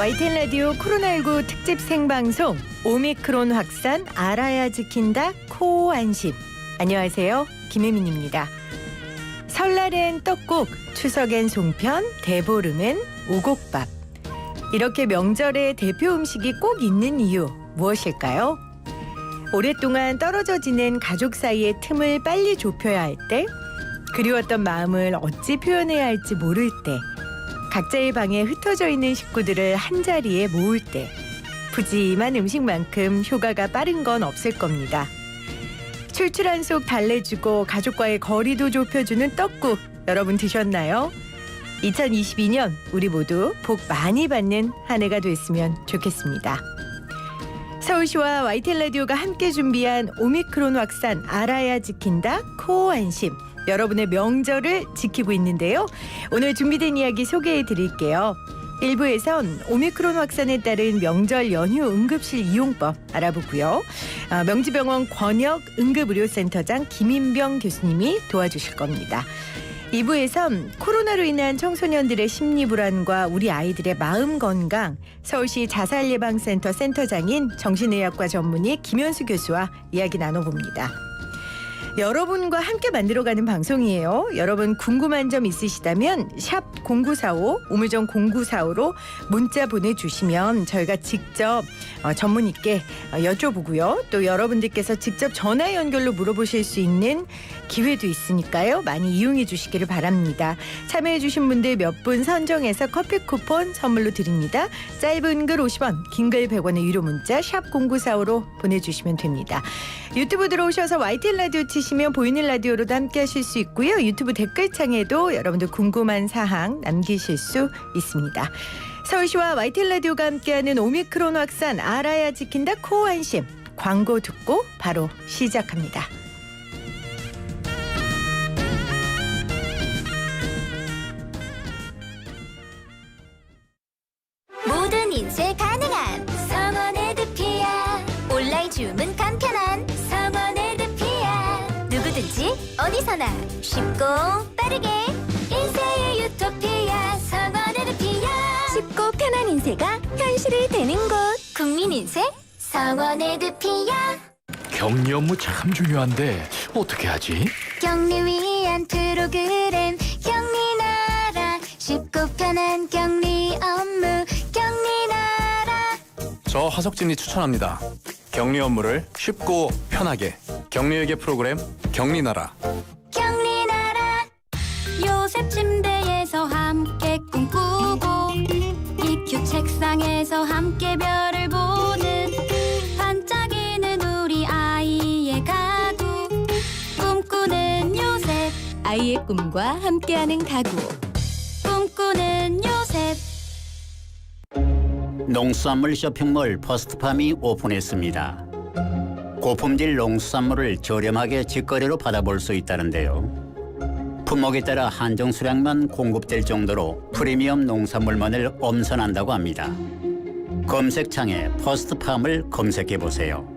YTN 라디오 코로나19 특집 생방송 오미크론 확산 알아야 지킨다 코 안심. 안녕하세요. 김혜민입니다. 설날엔 떡국, 추석엔 송편, 대보름엔 오곡밥. 이렇게 명절에 대표 음식이 꼭 있는 이유 무엇일까요? 오랫동안 떨어져 지낸 가족 사이의 틈을 빨리 좁혀야 할 때, 그리웠던 마음을 어찌 표현해야 할지 모를 때, 각자의 방에 흩어져 있는 식구들을 한자리에 모을 때, 푸짐한 음식만큼 효과가 빠른 건 없을 겁니다. 출출한 속 달래주고 가족과의 거리도 좁혀주는 떡국, 여러분 드셨나요? 2022년 우리 모두 복 많이 받는 한 해가 됐으면 좋겠습니다. 서울시와 YTN 라디오가 함께 준비한 오미크론 확산 알아야 지킨다 코 안심. 여러분의 명절을 지키고 있는데요. 오늘 준비된 이야기 소개해 드릴게요. 1부에선 오미크론 확산에 따른 명절 연휴 응급실 이용법 알아보고요. 명지병원 권역 응급의료센터장 김인병 교수님이 도와주실 겁니다. 2부에선 코로나로 인한 청소년들의 심리불안과 우리 아이들의 마음 건강, 서울시 자살예방센터 센터장인 정신의학과 전문의 김현수 교수와 이야기 나눠봅니다. 여러분과 함께 만들어가는 방송이에요. 여러분 궁금한 점 있으시다면 샵 0945, 우물정 0945로 문자 보내주시면 저희가 직접 전문의께 여쭤보고요. 또 여러분들께서 직접 전화 연결로 물어보실 수 있는 기회도 있으니까요. 많이 이용해 주시기를 바랍니다. 참여해 주신 분들 몇 분 선정해서 커피 쿠폰 선물로 드립니다. 짧은 글 50원, 긴 글 100원의 유료 문자 샵 0945로 보내주시면 됩니다. 유튜브 들어오셔서 YTN 라디오 치시면 보이는 라디오로도 함께 하실 수 있고요. 유튜브 댓글창에도 여러분들 궁금한 사항 남기실 수 있습니다. 서울시와 YTN 라디오가 함께하는 오미크론 확산 알아야 지킨다 코 안심. 광고 듣고 바로 시작합니다. 모든 인쇄 가능한 성원 에드피아. 온라인 주문 간편한 성원 에드피아. 누구든지 어디서나 쉽고 빠르게 인쇄의 유토피아 성원 에드피아. 쉽고 편한 인쇄가 현실이 되는 곳. 국민 인쇄 성원 에드피아. 격리 업무 참 중요한데 어떻게 하지? 격리 위한 프로그램 격리나라. 쉽고 편한 격리 업무 격리나라. 저 화석진이 추천합니다. 격리 업무를 쉽고 편하게. 격리회계 프로그램 격리나라. 격리나라. 요셉 침대에서 함께 꿈꾸고 EQ 책상에서 함께 별을 보는 반짝이는 우리 아이의 가구. 꿈꾸는 요셉. 아이의 꿈과 함께하는 가구. 꿈꾸는 요셉. 농수산물 쇼핑몰 퍼스트팜이 오픈했습니다. 고품질 농수산물을 저렴하게 직거래로 받아볼 수 있다는데요. 품목에 따라 한정 수량만 공급될 정도로 프리미엄 농산물만을 엄선한다고 합니다. 검색창에 퍼스트팜을 검색해보세요.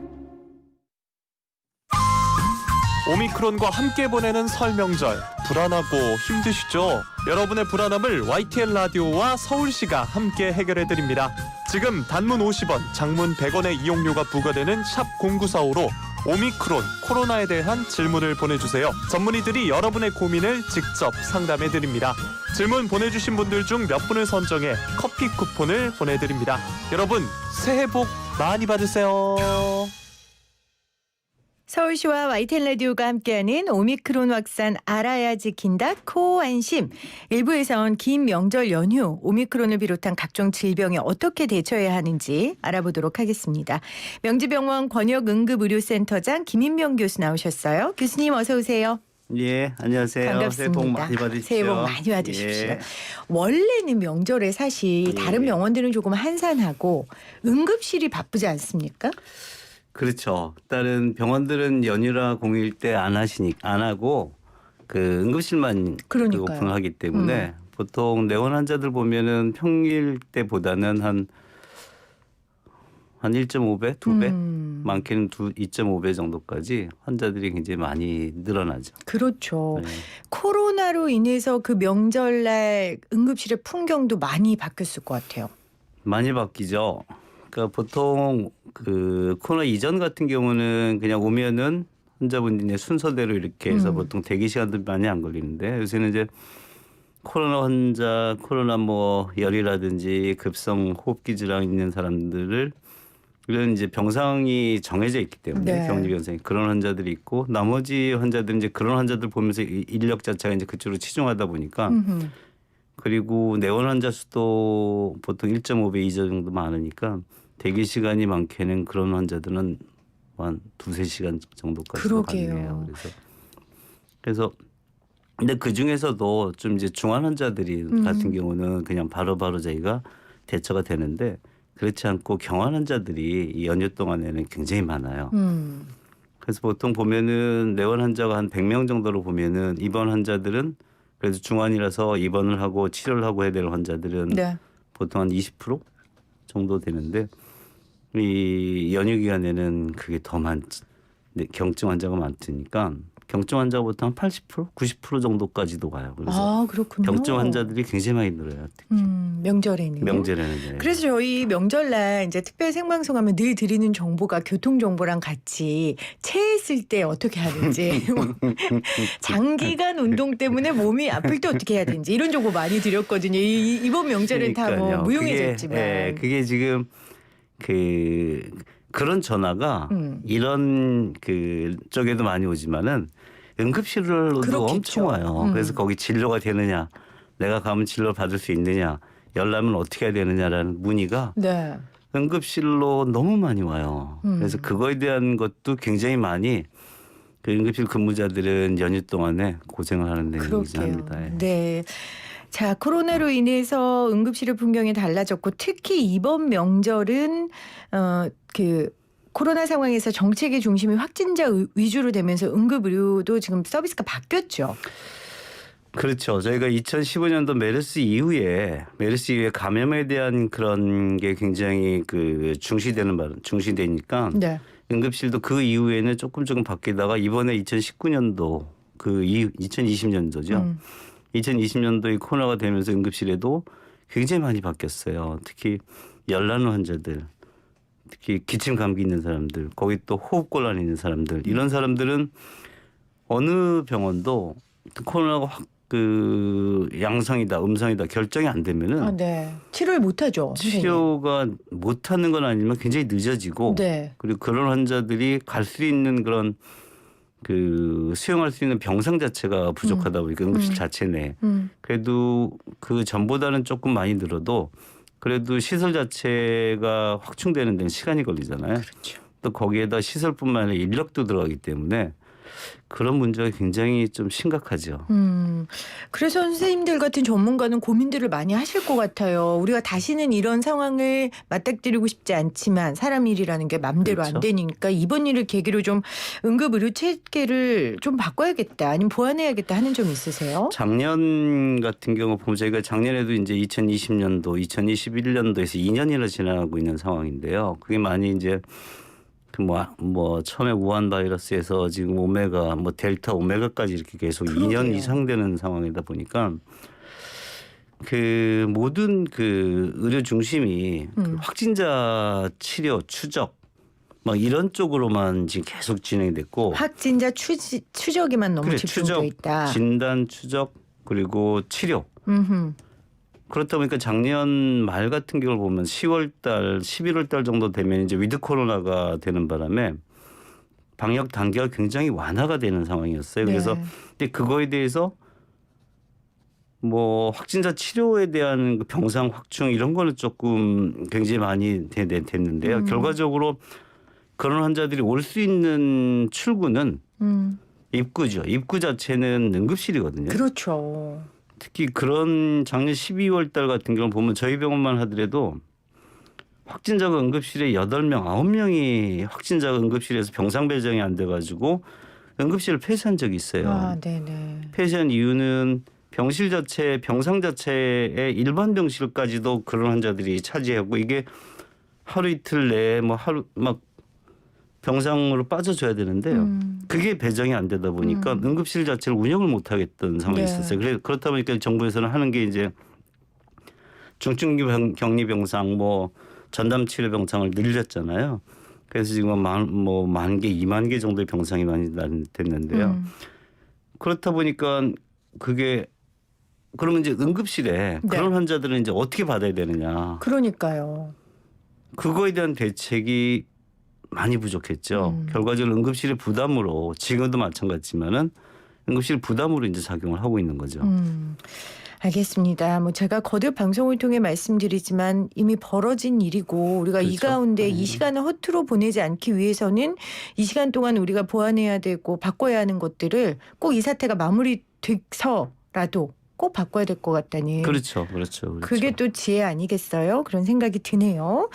오미크론과 함께 보내는 설 명절, 불안하고 힘드시죠? 여러분의 불안함을 YTN 라디오와 서울시가 함께 해결해드립니다. 지금 단문 50원, 장문 100원의 이용료가 부과되는 샵 0945로 오미크론, 코로나에 대한 질문을 보내주세요. 전문의들이 여러분의 고민을 직접 상담해드립니다. 질문 보내주신 분들 중 몇 분을 선정해 커피 쿠폰을 보내드립니다. 여러분, 새해 복 많이 받으세요. 서울시와 YTN 라디오가 함께하는 오미크론 확산 알아야 지킨다 코 안심. 1부에선 긴 명절 연휴 오미크론을 비롯한 각종 질병에 어떻게 대처해야 하는지 알아보도록 하겠습니다. 명지병원 권역 응급의료센터장 김인병 교수 나오셨어요. 교수님 어서 오세요. 예, 안녕하세요. 반갑습니다. 새해 복 많이 받으십시오. 새해 복 많이 받으십시오. 예. 원래는 명절에 사실 다른 예. 병원들은 조금 한산하고 응급실이 바쁘지 않습니까? 그렇죠. 다른 병원들은 연휴라 공휴일 때 안 하고 그 응급실만 그러니까요. 오픈하기 때문에 보통 내원 환자들 보면은 평일 때보다는 한 1.5배, 2배, 많게는 2.5배 정도까지 환자들이 굉장히 많이 늘어나죠. 그렇죠. 네. 코로나로 인해서 그 명절날 응급실의 풍경도 많이 바뀌었을 것 같아요. 많이 바뀌죠. 그러니까 보통 그 코로나 이전 같은 경우는 그냥 오면은 환자분이 순서대로 이렇게 해서 보통 대기 시간도 많이 안 걸리는데 요새는 이제 코로나 환자, 코로나 뭐 열이라든지 급성 호흡기 질환 있는 사람들을 이런 이제 병상이 정해져 있기 때문에 네. 격리 병상이 그런 환자들이 있고 나머지 환자들은 이제 그런 환자들 보면서 인력 자체가 이제 그쪽으로 치중하다 보니까 그리고 내원 환자 수도 보통 1.5배 이상 정도 많으니까 대기 시간이 많게는 그런 환자들은 한 2-3시간 정도까지도 그러게요. 가능해요. 그래서 근데 그 중에서도 좀 이제 중환 환자들이 같은 경우는 그냥 바로바로 저희가 대처가 되는데 그렇지 않고 경환 환자들이 이 연휴 동안에는 굉장히 많아요. 그래서 보통 보면은 내원 환자가 한 100명 정도로 보면은 입원 환자들은 그래도 중환이라서 입원을 하고 치료를 하고 해야 될 환자들은 네. 보통 한 20% 정도 되는데 이 연휴 기간에는 그게 더 많지. 경증 환자가 많으니까 경증 환자가 보통 한 80%, 90% 정도까지도 가요. 그래서 아, 그렇군요. 경증 환자들이 굉장히 많이 늘어요. 특히 명절에는. 명절에는. 네. 그래서 저희 명절날 이제 특별 생방송하면 늘 드리는 정보가 교통 정보랑 같이 체했을 때 어떻게 하는지, 장기간 운동 때문에 몸이 아플 때 어떻게 해야 되는지 이런 정보 많이 드렸거든요. 이번 명절엔 다 뭐 그러니까요. 무용해졌지만. 그게 지금 그런 전화가 이런 그 쪽에도 많이 오지만은 응급실로도 그렇겠죠. 엄청 와요. 그래서 거기 진료가 되느냐, 내가 가면 진료 받을 수 있느냐, 열나면 어떻게 해야 되느냐라는 문의가 네. 응급실로 너무 많이 와요. 그래서 그거에 대한 것도 굉장히 많이 그 응급실 근무자들은 연휴 동안에 고생을 하는 내용이긴 합니다. 예. 네. 자, 코로나로 인해서 응급실의 풍경이 달라졌고 특히 이번 명절은 코로나 상황에서 정책의 중심이 확진자 위주로 되면서 응급의료도 지금 서비스가 바뀌었죠. 그렇죠. 저희가 2015년도 메르스 이후에 감염에 대한 그런 게 굉장히 중시되니까 네. 응급실도 그 이후에는 조금 바뀌다가 이번에 2019년도 2020년도죠. 2020년도에 코로나가 되면서 응급실에도 굉장히 많이 바뀌었어요. 특히 열 나는 환자들, 특히 기침 감기 있는 사람들, 거기 또 호흡곤란 있는 사람들, 이런 사람들은 어느 병원도 코로나가 양성이다, 음성이다 결정이 안 되면은 네. 치료를 못 하죠. 치료가 못 하는 건 아니지만 굉장히 늦어지고 네. 그리고 그런 환자들이 갈 수 있는 그런 수용할 수 있는 병상 자체가 부족하다 보니까 응급실 자체 내 그래도 그 전보다는 조금 많이 늘어도 그래도 시설 자체가 확충되는 데는 시간이 걸리잖아요. 그렇죠. 또 거기에다 시설뿐만 아니라 인력도 들어가기 때문에 그런 문제가 굉장히 좀 심각하죠. 그래서 선생님들 같은 전문가는 고민들을 많이 하실 것 같아요. 우리가 다시는 이런 상황을 맞닥뜨리고 싶지 않지만 사람 일이라는 게 맘대로 그렇죠. 안 되니까 이번 일을 계기로 좀 응급의료 체계를 좀 바꿔야겠다 아니면 보완해야겠다 하는 점 있으세요? 작년 같은 경우 보면 저희가 작년에도 이제 2020년도, 2021년도에서 2년이나 지나가고 있는 상황인데요. 그게 많이 이제 처음에 우한 바이러스에서 지금 오메가, 델타, 오메가까지 이렇게 계속 그러게요. 2년 이상 되는 상황이다 보니까 모든 의료 중심이 확진자 치료, 추적 이런 쪽으로만 지금 계속 진행이 됐고 확진자 추적에만 너무 집중돼 있다. 진단, 추적 그리고 치료. 그렇다 보니까 작년 말 같은 경우를 보면 10월 달, 11월 달 정도 되면 이제 위드 코로나가 되는 바람에 방역 단계가 굉장히 완화가 되는 상황이었어요. 네. 그래서 근데 그거에 대해서 확진자 치료에 대한 병상 확충 이런 거는 조금 굉장히 많이 됐는데요. 결과적으로 그런 환자들이 올 수 있는 출구는 입구죠. 입구 자체는 응급실이거든요. 그렇죠. 특히 그런 작년 12월 달 같은 경우는 보면 저희 병원만 하더라도 확진자가 응급실에 8명, 9명이 확진자가 응급실에서 병상 배정이 안 돼가지고 응급실을 폐쇄한 적이 있어요. 아, 네네. 폐쇄한 이유는 병상 자체의 일반 병실까지도 그런 환자들이 차지하고 이게 하루 이틀 내에 병상으로 빠져줘야 되는데요. 그게 배정이 안 되다 보니까 응급실 자체를 운영을 못 하겠던 상황이 네. 있었어요. 그렇다 보니까 정부에서는 하는 게 이제 중증 격리 병상 뭐 전담 치료 병상을 늘렸잖아요. 그래서 지금 만 개, 2만 개 정도의 병상이 많이 됐는데요. 그렇다 보니까 그게 그러면 이제 응급실에 네. 그런 환자들은 이제 어떻게 받아야 되느냐. 그러니까요. 그거에 대한 대책이 많이 부족했죠. 결과적으로 응급실의 부담으로 지금도 마찬가지지만은 응급실 부담으로 이제 작용을 하고 있는 거죠. 알겠습니다. 뭐 제가 거듭 방송을 통해 말씀드리지만 이미 벌어진 일이고 우리가 이 그렇죠. 가운데 이 시간을 허투루 보내지 않기 위해서는 이 시간 동안 우리가 보완해야 되고 바꿔야 하는 것들을 꼭 이 사태가 마무리돼서라도 꼭 바꿔야 될 것 같다니. 그렇죠. 그게 또 지혜 아니겠어요? 그런 생각이 드네요.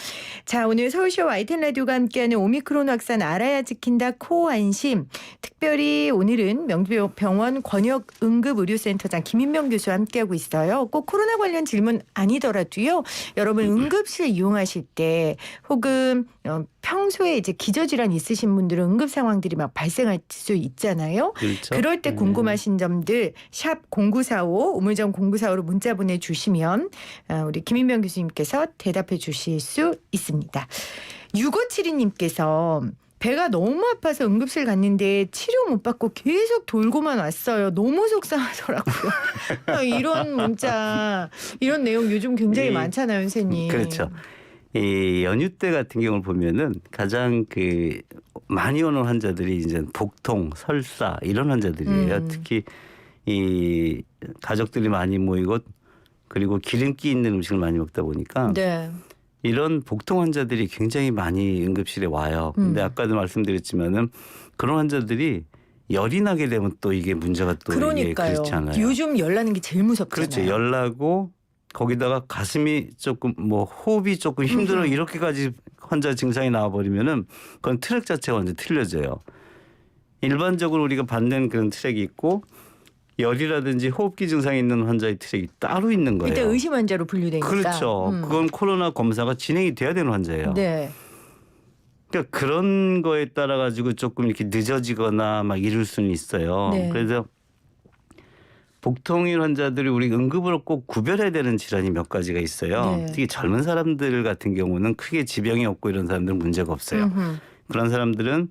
자, 오늘 서울시와 YTN 라디오가 함께하는 오미크론 확산 알아야 지킨다 코안심. 특별히 오늘은 명지병원 권역응급의료센터장 김인명 교수와 함께하고 있어요. 꼭 코로나 관련 질문 아니더라도요. 여러분 응급실 이용하실 때 혹은 평소에 이제 기저질환 있으신 분들은 응급 상황들이 막 발생할 수 있잖아요. 그렇죠. 그럴 때 궁금하신 점들 샵 0945 우물정 0945로 문자 보내주시면 우리 김인명 교수님께서 대답해 주실 수 있습니다. 6572님께서 배가 너무 아파서 응급실 갔는데 치료 못 받고 계속 돌고만 왔어요. 너무 속상하더라고요. 이런 문자, 이런 내용 요즘 굉장히 많잖아요, 선생님. 그렇죠. 이 연휴 때 같은 경우를 보면은 가장 그 많이 오는 환자들이 이제 복통, 설사 이런 환자들이에요. 특히 이 가족들이 많이 모이고 그리고 기름기 있는 음식을 많이 먹다 보니까 네. 이런 복통 환자들이 굉장히 많이 응급실에 와요. 근데 아까도 말씀드렸지만은 그런 환자들이 열이 나게 되면 또 이게 문제가 또 이게 그러니까요. 그렇지 않아요. 요즘 열 나는 게 제일 무섭잖아요. 그렇죠. 열 나고 거기다가 가슴이 조금 뭐 호흡이 조금 힘들어 이렇게까지 환자 증상이 나와버리면은 그건 트랙 자체가 완전 틀려져요. 일반적으로 우리가 받는 그런 트랙이 있고 열이라든지 호흡기 증상이 있는 환자의 트랙이 따로 있는 거예요. 일단 의심 환자로 분류되니까. 그렇죠. 그건 코로나 검사가 진행이 돼야 되는 환자예요. 네. 그러니까 그런 거에 따라 가지고 조금 이렇게 늦어지거나 막 이럴 수는 있어요. 네. 그래서 복통인 환자들이 우리 응급으로 꼭 구별해야 되는 질환이 몇 가지가 있어요. 네. 특히 젊은 사람들 같은 경우는 크게 지병이 없고 이런 사람들은 문제가 없어요. 음흠. 그런 사람들은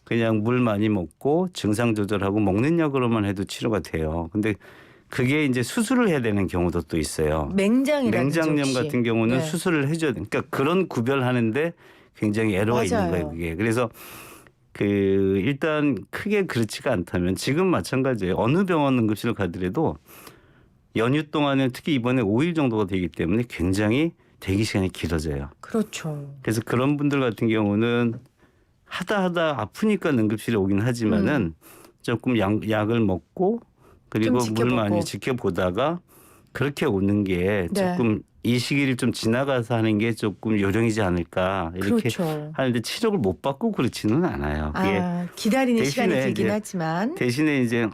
그냥 물 많이 먹고 증상 조절하고 먹는 약으로만 해도 치료가 돼요. 근데 그게 이제 수술을 해야 되는 경우도 또 있어요. 맹장이라든지 맹장염 혹시. 같은 경우는 네. 수술을 해줘야 돼. 그러니까 그런 구별하는데 굉장히 애로가 있는 맞아요. 거예요. 그게. 그래서 그 일단 크게 그렇지가 않다면 지금 마찬가지예요. 어느 병원 응급실을 가더라도 연휴 동안에 특히 이번에 5일 정도가 되기 때문에 굉장히 대기 시간이 길어져요. 그렇죠. 그래서 그런 분들 같은 경우는 하다 아프니까 응급실에 오긴 하지만은 조금 약을 먹고 그리고 좀 물 지켜보고. 많이 지켜보다가 그렇게 오는 게 네. 조금 이 시기를 좀 지나가서 하는 게 조금 요령이지 않을까 이렇게 그렇죠. 하는데 치료를 못 받고 그렇지는 않아요. 그게 기다리는 시간이 대신에 길긴 이제 하지만. 대신에 이제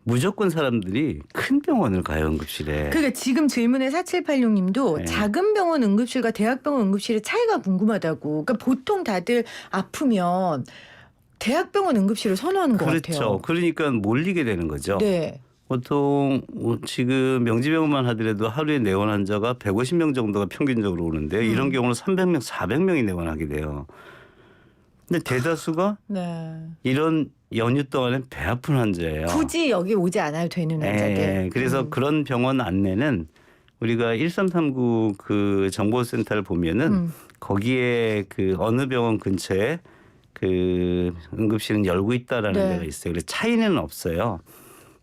무조건 사람들이 큰 병원을 가요 응급실에. 그러니까 지금 질문에 4786님도 네. 작은 병원 응급실과 대학병원 응급실의 차이가 궁금하다고. 그러니까 보통 다들 아프면 대학병원 응급실을 선호하는 것 그렇죠. 같아요. 그러니까 몰리게 되는 거죠. 네. 보통 지금 명지병원만 하더라도 하루에 내원 환자가 150명 정도가 평균적으로 오는데 이런 경우는 300명, 400명이 내원하게 돼요. 근데 대다수가 네. 이런 연휴 동안에 배 아픈 환자예요. 굳이 여기 오지 않아도 되는 환자들. 예, 그래서 그런 병원 안내는 우리가 1339 그 정보센터를 보면은 거기에 그 어느 병원 근처에 그 응급실은 열고 있다라는 네. 데가 있어요. 그래서 차이는 없어요.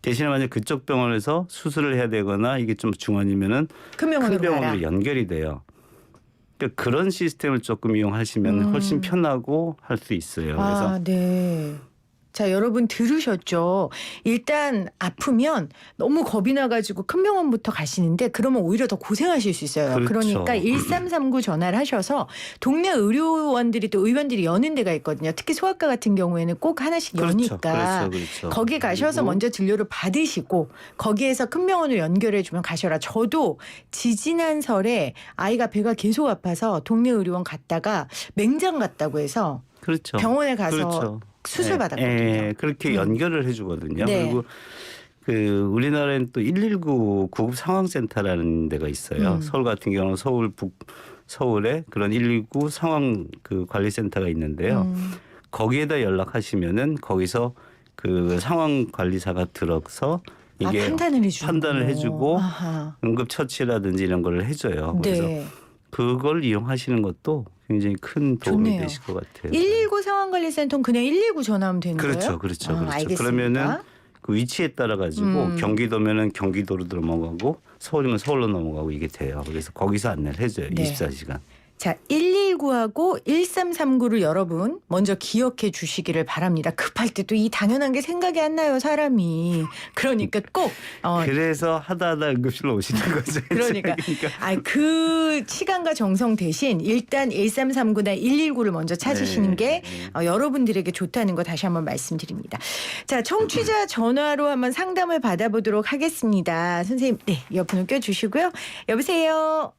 대신에 만약 그쪽 병원에서 수술을 해야 되거나 이게 좀 중환이면은 큰 큰 병원으로 가라. 병원으로 연결이 돼요. 그러니까 그런 시스템을 조금 이용하시면 훨씬 편하고 할 수 있어요. 그래서 네. 자, 여러분 들으셨죠? 일단 아프면 너무 겁이 나가지고 큰 병원부터 가시는데 그러면 오히려 더 고생하실 수 있어요. 그렇죠. 그러니까 1339 전화를 하셔서 동네 의료원들이 또 의원들이 여는 데가 있거든요. 특히 소아과 같은 경우에는 꼭 하나씩 여니까 그렇죠. 거기 가셔서 그리고 먼저 진료를 받으시고 거기에서 큰 병원을 연결해 주면 가셔라. 저도 지지난설에 아이가 배가 계속 아파서 동네 의료원 갔다가 맹장 갔다고 해서 그렇죠. 병원에 가서 그렇죠. 수술 받았거든요. 그렇게 연결을 해주거든요. 네. 그리고 그 우리나라에는 또 119 구급 상황센터라는 데가 있어요. 서울 같은 경우는 서울에 그런 119 상황 그 관리센터가 있는데요. 거기에다 연락하시면은 거기서 그 상황 관리사가 들어서 이게 판단을 해주고 아하. 응급 처치라든지 이런 걸 해줘요. 그래서 네. 그걸 이용하시는 것도 굉장히 큰 도움이 좋네요. 되실 것 같아요. 119 상황관리센터는 그냥 119 전화하면 되는 그렇죠, 거예요? 그렇죠, 아, 그렇죠. 알겠습니다. 그러면은 그 위치에 따라 가지고 경기도면은 경기도로 넘어가고 서울이면 서울로 넘어가고 이게 돼요. 그래서 거기서 안내를 해줘요. 네. 24시간. 자, 119하고 1339를 여러분 먼저 기억해 주시기를 바랍니다. 급할 때 또 이 당연한 게 생각이 안 나요, 사람이. 그러니까 꼭 그래서 하다 응급실로 오시는 거죠. 그러니까 그 시간과 정성 대신 일단 1339나 119를 먼저 찾으시는 게 여러분들에게 좋다는 거 다시 한번 말씀드립니다. 자, 청취자 전화로 한번 상담을 받아보도록 하겠습니다. 선생님, 네, 이어폰을 껴주시고요. 여보세요.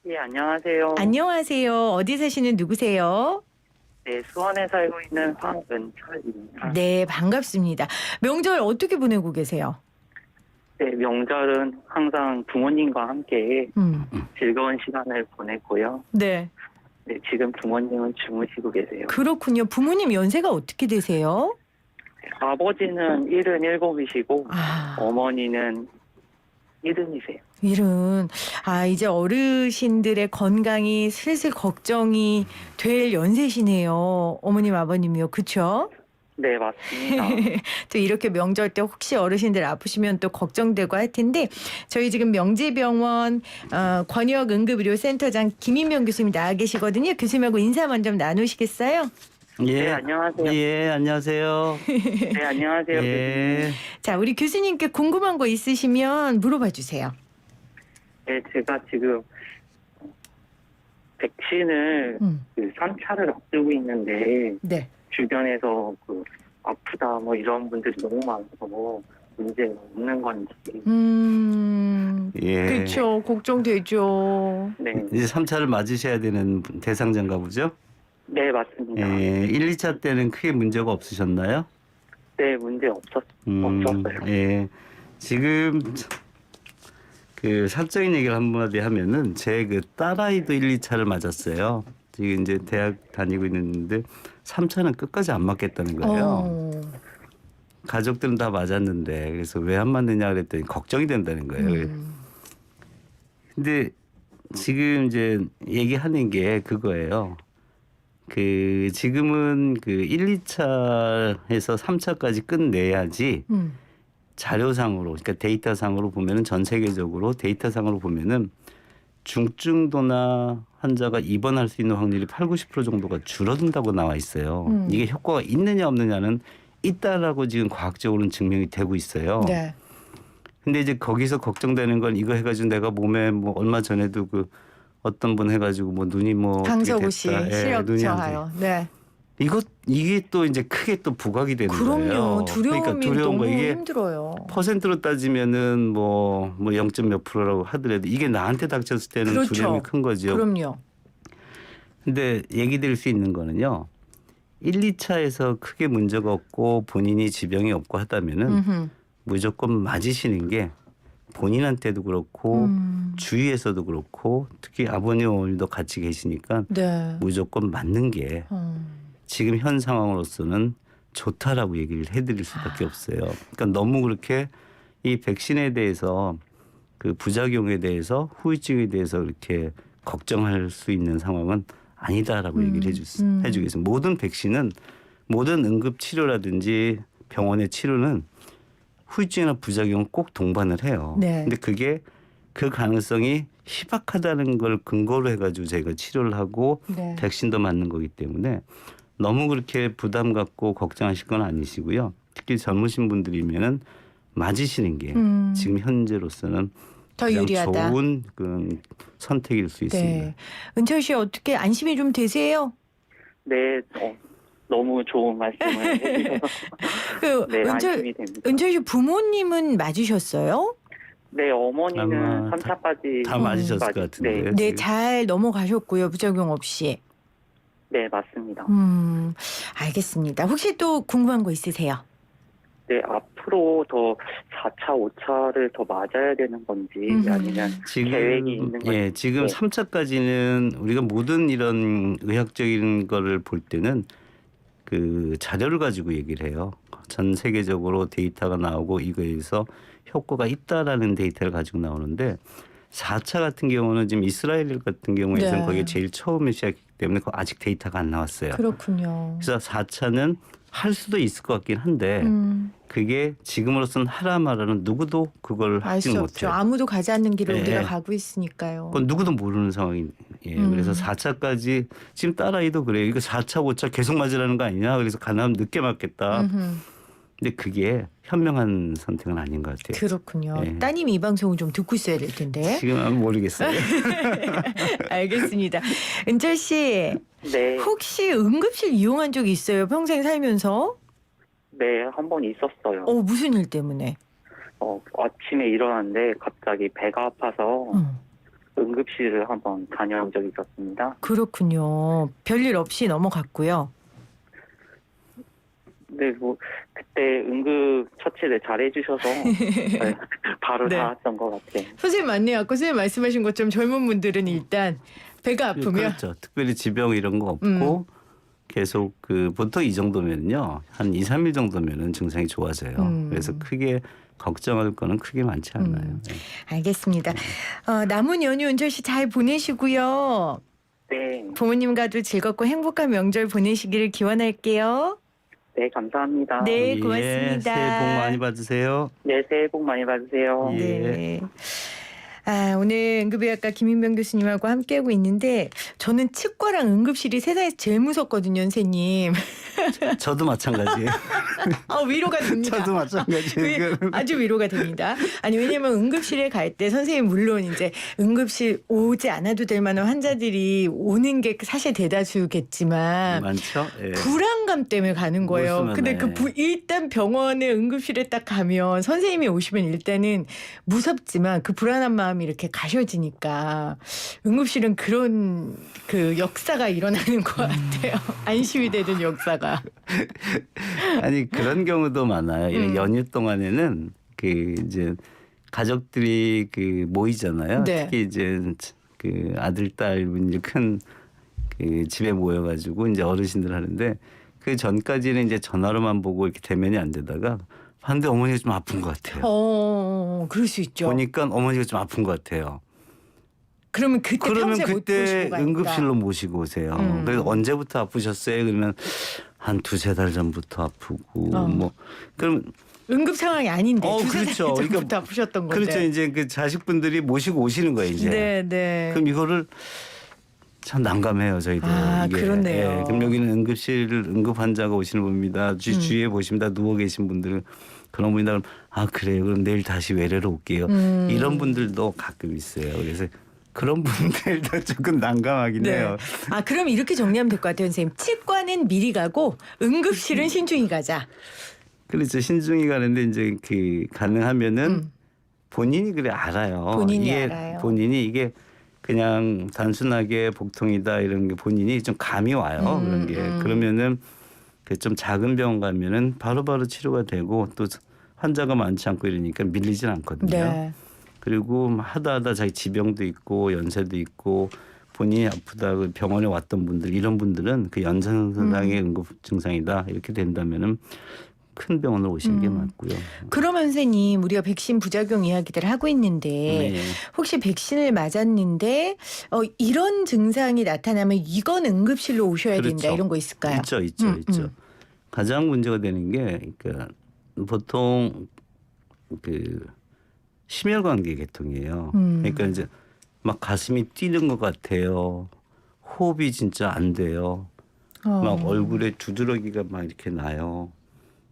예, 안녕하세요. 안녕하세요. 어디 사시는 누구세요? 네, 수원에 살고 있는 황은철입니다. 네, 반갑습니다. 명절 어떻게 보내고 계세요? 네, 명절은 항상 부모님과 함께 음. 즐거운 시간을 보냈고요. 네, 네, 지금 부모님은 주무시고 계세요. 그렇군요. 부모님 연세가 어떻게 되세요? 아버지는 77이시고 아, 어머니는 70이세요. 일은 이제 어르신들의 건강이 슬슬 걱정이 될 연세시네요. 어머님, 아버님이요. 그렇죠? 네, 맞습니다. 또 이렇게 명절 때 혹시 어르신들 아프시면 또 걱정되고 할 텐데 저희 지금 명재병원 권역응급의료센터장 김인명 교수님 나와 계시거든요. 교수님하고 인사만 좀 나누시겠어요? 예, 네, 안녕하세요. 예, 안녕하세요. 네, 안녕하세요. 예. 자, 우리 교수님께 궁금한 거 있으시면 물어봐 주세요. 네, 제가 지금 백신을 음. 그 3차를 앞두고 있는데 네. 주변에서 그 아프다 뭐 이런 분들이 너무 많아서 문제가 없는 건지. 예. 그렇죠. 걱정되죠. 네, 이제 3차를 맞으셔야 되는 대상자인가 보죠? 네 맞습니다. 예. 1, 2차 때는 크게 문제가 없으셨나요? 네, 문제 없었어요. 예. 지금 그 사적인 얘기를 한마디 하면은 제 그 딸아이도 1, 2차를 맞았어요. 지금 이제 대학 다니고 있는데 3차는 끝까지 안 맞겠다는 거예요. 가족들은 다 맞았는데 그래서 왜 안 맞느냐 그랬더니 걱정이 된다는 거예요. 근데 지금 이제 얘기하는 게 그거예요. 그 지금은 그 1, 2차에서 3차까지 끝내야지 자료상으로 그러니까 데이터상으로 보면은 전 세계적으로 데이터상으로 보면은 중증도나 환자가 입원할 수 있는 확률이 80~90% 정도가 줄어든다고 나와 있어요. 이게 효과가 있느냐 없느냐는 있다라고 지금 과학적으로는 증명이 되고 있어요. 네. 근데 이제 거기서 걱정되는 건 이거 해가지고 내가 몸에 뭐 얼마 전에도 그 어떤 분 해가지고 뭐 눈이 뭐 어떻게 강서구 씨 됐다. 예, 시력 눈이 안 저하요. 네. 이게 또 이제 크게 또 부각이 되는 그럼요. 거예요. 두려움이 그러니까 두려운 너무 거 이게 힘들어요. 퍼센트로 따지면은 뭐 0. 몇 프로라고 하더라도 이게 나한테 닥쳤을 때는 그렇죠. 두려움이 큰 거죠. 그럼요. 근데 얘기 드릴 수 있는 거는요. 1, 2차에서 크게 문제가 없고 본인이 지병이 없고 하다면은 무조건 맞으시는 게 본인한테도 그렇고 주위에서도 그렇고 특히 아버님 어머님도 같이 계시니까 네. 무조건 맞는 게 지금 현 상황으로서는 좋다라고 얘기를 해드릴 수밖에 없어요. 그러니까 너무 그렇게 이 백신에 대해서 그 부작용에 대해서 후유증에 대해서 이렇게 걱정할 수 있는 상황은 아니다라고 얘기를 해주겠습니다. 모든 백신은 모든 응급 치료라든지 병원의 치료는 후유증이나 부작용은 꼭 동반을 해요. 네. 근데 그게 그 가능성이 희박하다는 걸 근거로 해가지고 저희가 치료를 하고 네. 백신도 맞는 거기 때문에 너무 그렇게 부담 갖고 걱정하실 건 아니시고요. 특히 젊으신 분들이면은 맞으시는 게 지금 현재로서는 더 가장 유리하다. 좋은 그 선택일 수 있습니다. 네. 은철 씨 어떻게 안심이 좀 되세요? 네, 너무 좋은 말씀을 해주셔서 그 네, 은철 안심이 됩니다. 씨 부모님은 맞으셨어요? 네, 어머니는 아마 3차까지 다 맞으셨을 것 같은데. 네, 네, 잘 넘어가셨고요. 부작용 없이. 네, 맞습니다. 알겠습니다. 혹시 또 궁금한 거 있으세요? 네, 앞으로 더 4차, 5차를 더 맞아야 되는 건지 아니면 계획이 있는 건지. 예, 지금 네. 3차까지는 우리가 모든 이런 의학적인 거를 볼 때는 그 자료를 가지고 얘기를 해요. 전 세계적으로 데이터가 나오고 이거에서 효과가 있다라는 데이터를 가지고 나오는데 4차 같은 경우는 지금 이스라엘 같은 경우에는 네. 거기에 제일 처음에 시작했기 때문에 아직 데이터가 안 나왔어요. 그렇군요. 그래서 4차는 할 수도 있을 것 같긴 한데 그게 지금으로서는 하라 말하는 누구도 그걸 알 하지는 수 없죠. 못해요. 아무도 가지 않는 길을 네. 우리가 가고 있으니까요. 그건 누구도 모르는 상황이에요. 그래서 4차까지 지금 딸아이도 그래요. 이거 4차, 5차 계속 맞으라는 거 아니냐. 그래서 가능하면 늦게 맞겠다. 음흠. 근데 그게 현명한 선택은 아닌 것 같아요. 그렇군요. 네. 따님이 이 방송을 좀 듣고 있어야 될 텐데. 지금은 모르겠어요. 알겠습니다. 은철 씨, 네, 혹시 응급실 이용한 적이 있어요? 평생 살면서? 네, 한 번 있었어요. 무슨 일 때문에? 아침에 일어났는데 갑자기 배가 아파서 어, 응급실을 한번 다녀온 적이 있었습니다. 그렇군요. 별일 없이 넘어갔고요. 네, 뭐 그때 응급 처치를 잘 해주셔서 네, 바로 네. 나왔던 것 같아요. 선생님 맞네요. 아까 선생님 말씀하신 것처럼 젊은 분들은 일단 배가 아프면 그렇죠. 특별히 지병 이런 거 없고 계속 그 보통 이 정도면요. 한 2, 3일 정도면은 증상이 좋아져요. 그래서 크게 걱정할 거는 크게 많지 않아요. 네. 알겠습니다. 남은 연휴 은철 씨 잘 보내시고요. 네, 부모님과도 즐겁고 행복한 명절 보내시기를 기원할게요. 네, 감사합니다. 네, 예, 고맙습니다. 새해 복 많이 받으세요. 네, 새해 복 많이 받으세요. 예. 네. 오늘 응급의학과 김인명 교수님하고 함께하고 있는데 저는 치과랑 응급실이 세상에서 제일 무섭거든요, 선생님. 저도 마찬가지예요. 위로가 됩니다. 저도 마찬가지예요. 아주 위로가 됩니다. 아니 왜냐면 응급실에 갈 때 선생님 물론 이제 응급실 오지 않아도 될 만한 환자들이 오는 게 사실 대다수겠지만 많죠. 예. 불안감 때문에 가는 거예요. 무슨 근데 말이에요. 일단 병원에 응급실에 딱 가면 선생님이 오시면 일단은 무섭지만 그 불안한 마음이 이렇게 가셔지니까 응급실은 그런 그 역사가 일어나는 것 같아요. 안심이 되는 역사가. 아니 그런 경우도 많아요. 이런 연휴 동안에는 그 이제 가족들이 그 모이잖아요. 네. 특히 이제 그 아들 딸 이제 큰 그 집에 모여가지고 이제 어르신들 하는데 그 전까지는 이제 전화로만 보고 이렇게 대면이 안 되다가 반대 어머니가 좀 아픈 것 같아요. 그럴 수 있죠. 보니까 어머니가 좀 아픈 것 같아요. 그러면 그때 그러면 평소에 못 그때 보시고 가니까. 응급실로 모시고 오세요. 그래서 언제부터 아프셨어요? 그러면 한 2-3달 전부터 아프고 뭐 그럼 응급 상황이 아닌데 그렇죠. 전부터 그러니까 아프셨던 거죠. 그렇죠. 이제 그 자식분들이 모시고 오시는 거예요. 이제. 네, 네. 그럼 이거를 참 난감해요. 저희도. 이게. 그렇네요. 예, 그럼 여기는 응급 환자가 오시는 분입니다. 주위에 보십니다. 누워 계신 분들은 그런 분이다. 그럼 그래요. 그럼 내일 다시 외래로 올게요. 이런 분들도 가끔 있어요. 그래서 그런 분들도 조금 난감하긴 네. 해요. 그럼 이렇게 정리하면 될 것 같아요, 선생님. 치과는 미리 가고 응급실은 신중히 가자. 그렇죠. 신중히 가는데 이제 그 가능하면은 본인이 그래 알아요. 본인이 이게 알아요. 본인이 이게 그냥 단순하게 복통이다 이런 게 본인이 좀 감이 와요. 그런 게 그러면은 그 좀 작은 병원 가면은 바로바로 치료가 되고 또 환자가 많지 않고 이러니까 밀리진 않거든요. 네. 그리고 하다 자기 지병도 있고 연세도 있고 본인이 아프다 그 병원에 왔던 분들 이런 분들은 그 연상선상의 응급 증상이다 이렇게 된다면은 큰 병원을 오시는 게 맞고요. 그러면 선생님 우리가 백신 부작용 이야기들 하고 있는데 네. 혹시 백신을 맞았는데 이런 증상이 나타나면 이건 응급실로 오셔야 그렇죠. 된다 이런 거 있을까요? 있죠. 가장 문제가 되는 게 그러니까 보통 그 심혈관계 계통이에요. 그러니까 이제 막 가슴이 뛰는 것 같아요. 호흡이 진짜 안 돼요. 막 얼굴에 두드러기가 막 이렇게 나요.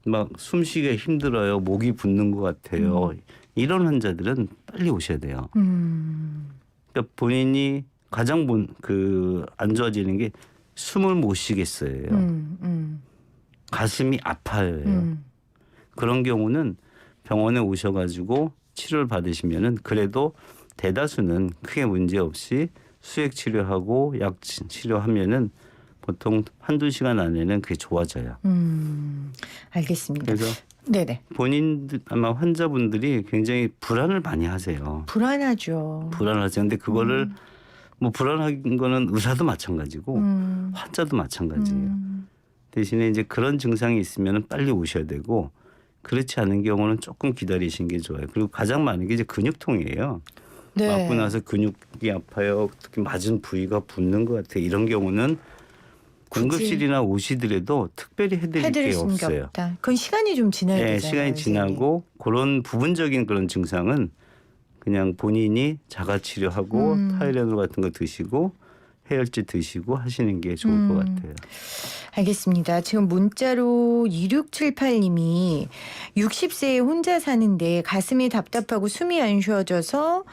막 숨쉬기가 힘들어요. 목이 붓는 것 같아요. 이런 환자들은 빨리 오셔야 돼요. 그러니까 본인이 가장 안 좋아지는 게 숨을 못 쉬겠어요. 가슴이 아파요. 그런 경우는 병원에 오셔가지고 치료를 받으시면은 그래도 대다수는 크게 문제 없이 수액 치료하고 약 치료하면은 보통 1-2시간 안에는 그게 좋아져요. 알겠습니다. 그래서 네네. 본인들 아마 환자분들이 굉장히 불안을 많이 하세요. 불안하죠. 불안하죠. 근데 그거를 뭐 불안한 거는 의사도 마찬가지고 환자도 마찬가지예요. 대신에 이제 그런 증상이 있으면 빨리 오셔야 되고 그렇지 않은 경우는 조금 기다리시는 게 좋아요. 그리고 가장 많은 게 이제 근육통이에요. 네. 맞고 나서 근육이 아파요. 특히 맞은 부위가 붓는 것 같아요. 이런 경우는 응급실이나 오시더라도 특별히 해드릴 게 해드릴 수 있는 게 없어요. 없다. 그건 시간이 좀 지나야 네, 되잖아요. 시간이 지나고 그런 부분적인 그런 증상은 그냥 본인이 자가 치료하고 타이레놀 같은 거 드시고 해열제 드시고 하시는 게 좋을 것 같아요. 알겠습니다. 지금 문자로 2678님이 60세에 혼자 사는데 가슴이 답답하고 숨이 안 쉬어져서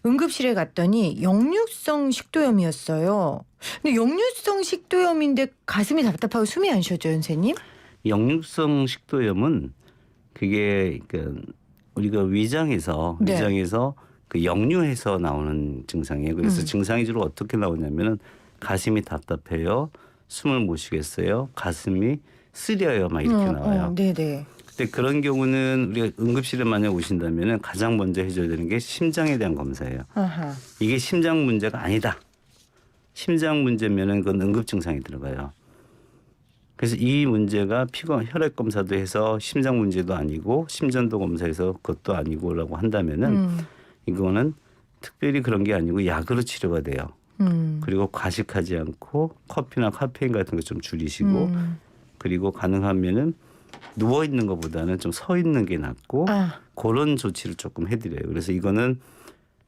응급실에 갔더니 역류성 식도염이었어요. 근데 역류성 식도염인데 가슴이 답답하고 숨이 안 쉬어져요, 선생님? 역류성 식도염은 그게 그러니까 우리가 위장에서 네. 그 역류해서 나오는 증상이에요. 그래서 증상이 주로 어떻게 나오냐면은 가슴이 답답해요. 숨을 못 쉬겠어요. 가슴이 쓰려요. 막 이렇게 나와요. 네네. 근데 그런 경우는 우리가 응급실에 만약 오신다면은 가장 먼저 해줘야 되는 게 심장에 대한 검사예요. 아하. 이게 심장 문제가 아니다. 심장 문제면은 그건 응급 증상이 들어가요. 그래서 이 문제가 혈액 검사도 해서 심장 문제도 아니고 심전도 검사해서 그것도 아니고라고 한다면은 이거는 특별히 그런 게 아니고 약으로 치료가 돼요. 그리고 과식하지 않고 커피나 카페인 같은 거 좀 줄이시고 그리고 가능하면은 누워 있는 것보다는 좀 서 있는 게 낫고 그런 조치를 조금 해드려요. 그래서 이거는